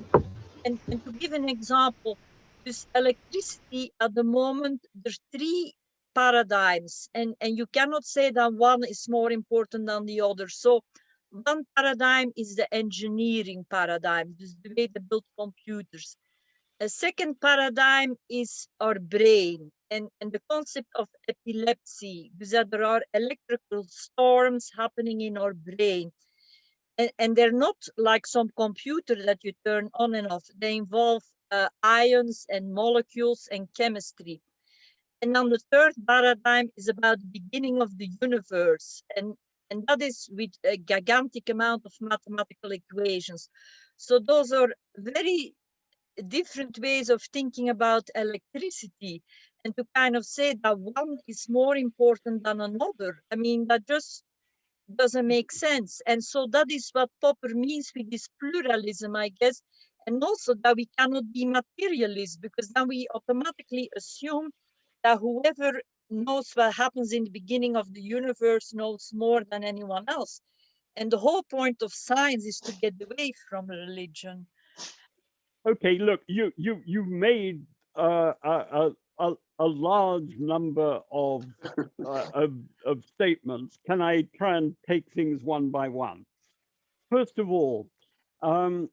And to give an example, this electricity at the moment, there's three paradigms, and you cannot say that one is more important than the other. So one paradigm is the engineering paradigm, dus the way they build computers. A second paradigm is our brain and the concept of epilepsy, because there are electrical storms happening in our brain. And they're not like some computer that you turn on and off. They involve ions and molecules and chemistry. And then the third paradigm is about the beginning of the universe. And that is with a gigantic amount of mathematical equations. So those are very different ways of thinking about electricity. And to kind of say that one is more important than another, I mean, that just doesn't make sense. And so that is what Popper means with this pluralism, I guess. And also that we cannot be materialist, because then we automatically assume that whoever knows what happens in the beginning of the universe knows more than anyone else. And the whole point of science is to get away from religion. Okay, look, you made a large number of statements. Can I try and take things one by one? First of all, in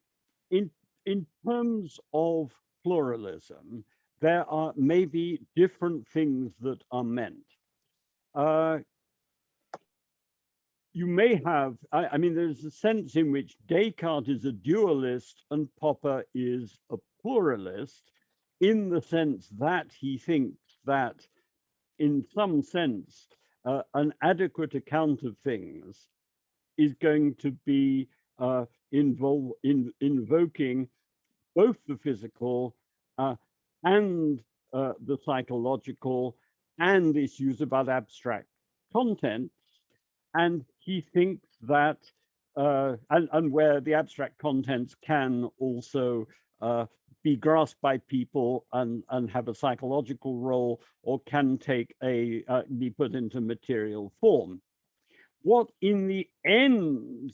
terms of pluralism, there are maybe different things that are meant. You may have, I mean, there's a sense in which Descartes is a dualist and Popper is a pluralist, in the sense that he thinks that, in some sense, an adequate account of things is going to be invoking both the physical and the psychological and issues about abstract content. And he thinks that, and where the abstract contents can also be grasped by people and have a psychological role, or can take be put into material form. What in the end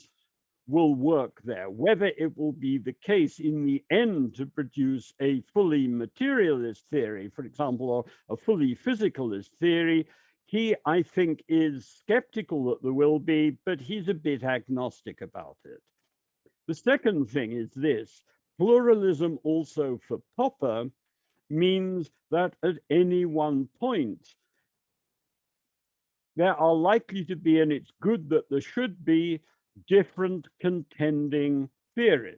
will work there, whether it will be the case in the end to produce a fully materialist theory, for example, or a fully physicalist theory, he, I think, is skeptical that there will be, but he's a bit agnostic about it. The second thing is this: pluralism also for Popper means that at any one point, there are likely to be, and it's good that there should be, different contending theories,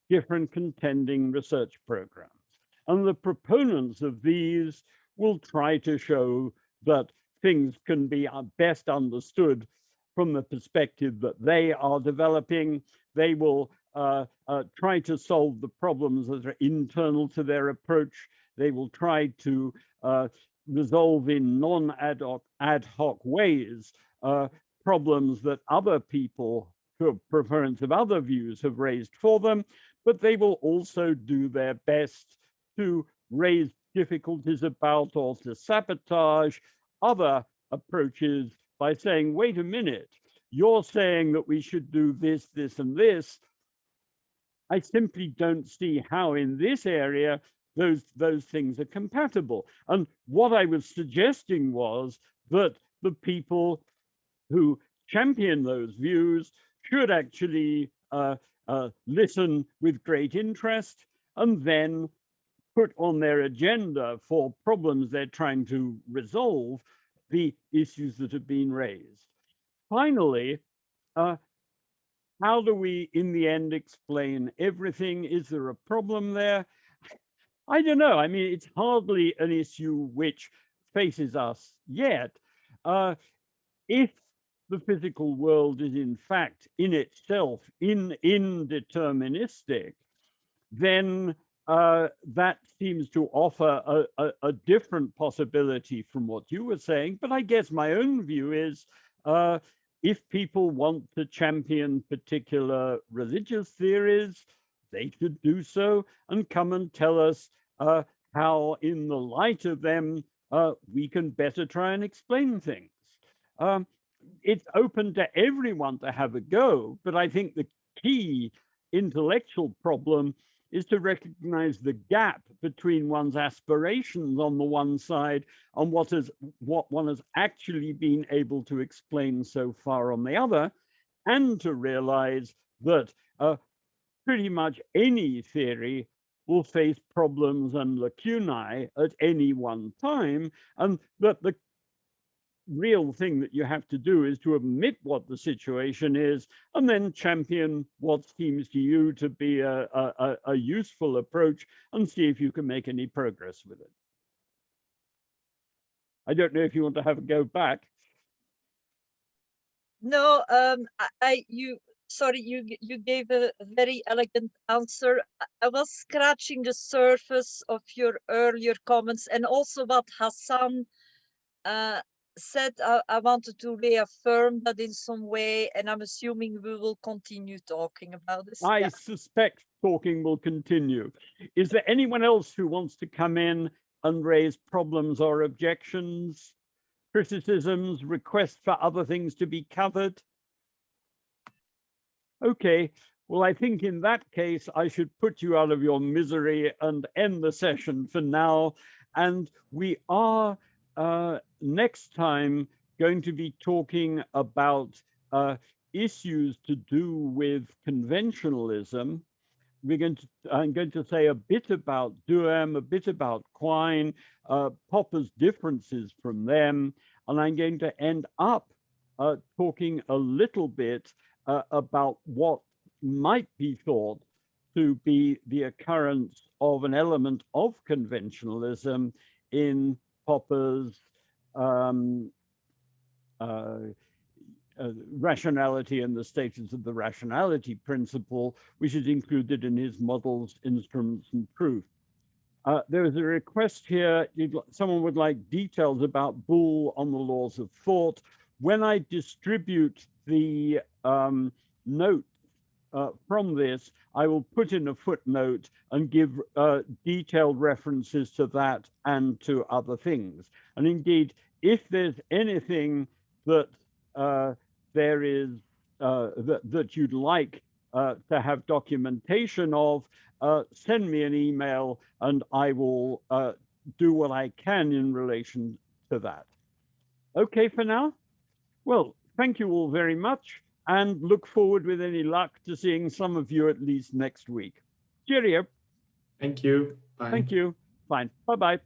different contending research programs. And the proponents of these will try to show that things can be best understood from the perspective that they are developing. They will try to solve the problems that are internal to their approach. They will try to resolve in non-ad hoc ways problems that other people who have proponents of other views have raised for them, but they will also do their best to raise difficulties about or to sabotage other approaches by saying, wait a minute, you're saying that we should do this, this, and this. I simply don't see how in this area those things are compatible. And what I was suggesting was that the people who champion those views should actually listen with great interest and then put on their agenda for problems they're trying to resolve the issues that have been raised. Finally, how do we in the end explain everything? Is there a problem there? I don't know. I mean, it's hardly an issue which faces us yet. If the physical world is in fact in itself indeterministic, then that seems to offer a different possibility from what you were saying. But I guess my own view is if people want to champion particular religious theories, they should do so and come and tell us how in the light of them we can better try and explain things. It's open to everyone to have a go, but I think the key intellectual problem is to recognize the gap between one's aspirations on the one side and what one has actually been able to explain so far on the other, and to realize that pretty much any theory will face problems and lacunae at any one time, and that the real thing that you have to do is to admit what the situation is and then champion what seems to you to be a useful approach and see if you can make any progress with it. I don't know if you want to have a go back. No, sorry, you gave a very elegant answer. I was scratching the surface of your earlier comments and also what Hassan said. I wanted to reaffirm that in some way, and I'm assuming we will continue talking about this. I suspect talking will continue. Is there anyone else who wants to come in and raise problems or objections, criticisms, requests for other things to be covered? Okay, well, I think in that case, I should put you out of your misery and end the session for now. And we are next time going to be talking about issues to do with conventionalism. I'm going to say a bit about Duhem, a bit about Quine, Popper's differences from them, and I'm going to end up talking a little bit about what might be thought to be the occurrence of an element of conventionalism in Popper's rationality and the status of the rationality principle, which is included in his models, instruments, and proof. There is a request here. Someone would like details about Boole on the laws of thought. When I distribute the note from this, I will put in a footnote and give detailed references to that and to other things. And indeed, if there's anything that there is that you'd like to have documentation of, send me an email and I will do what I can in relation to that. Okay for now? Well, thank you all very much, and look forward with any luck to seeing some of you at least next week. Cheerio. Thank you. Bye. Thank you. Fine. Bye-bye.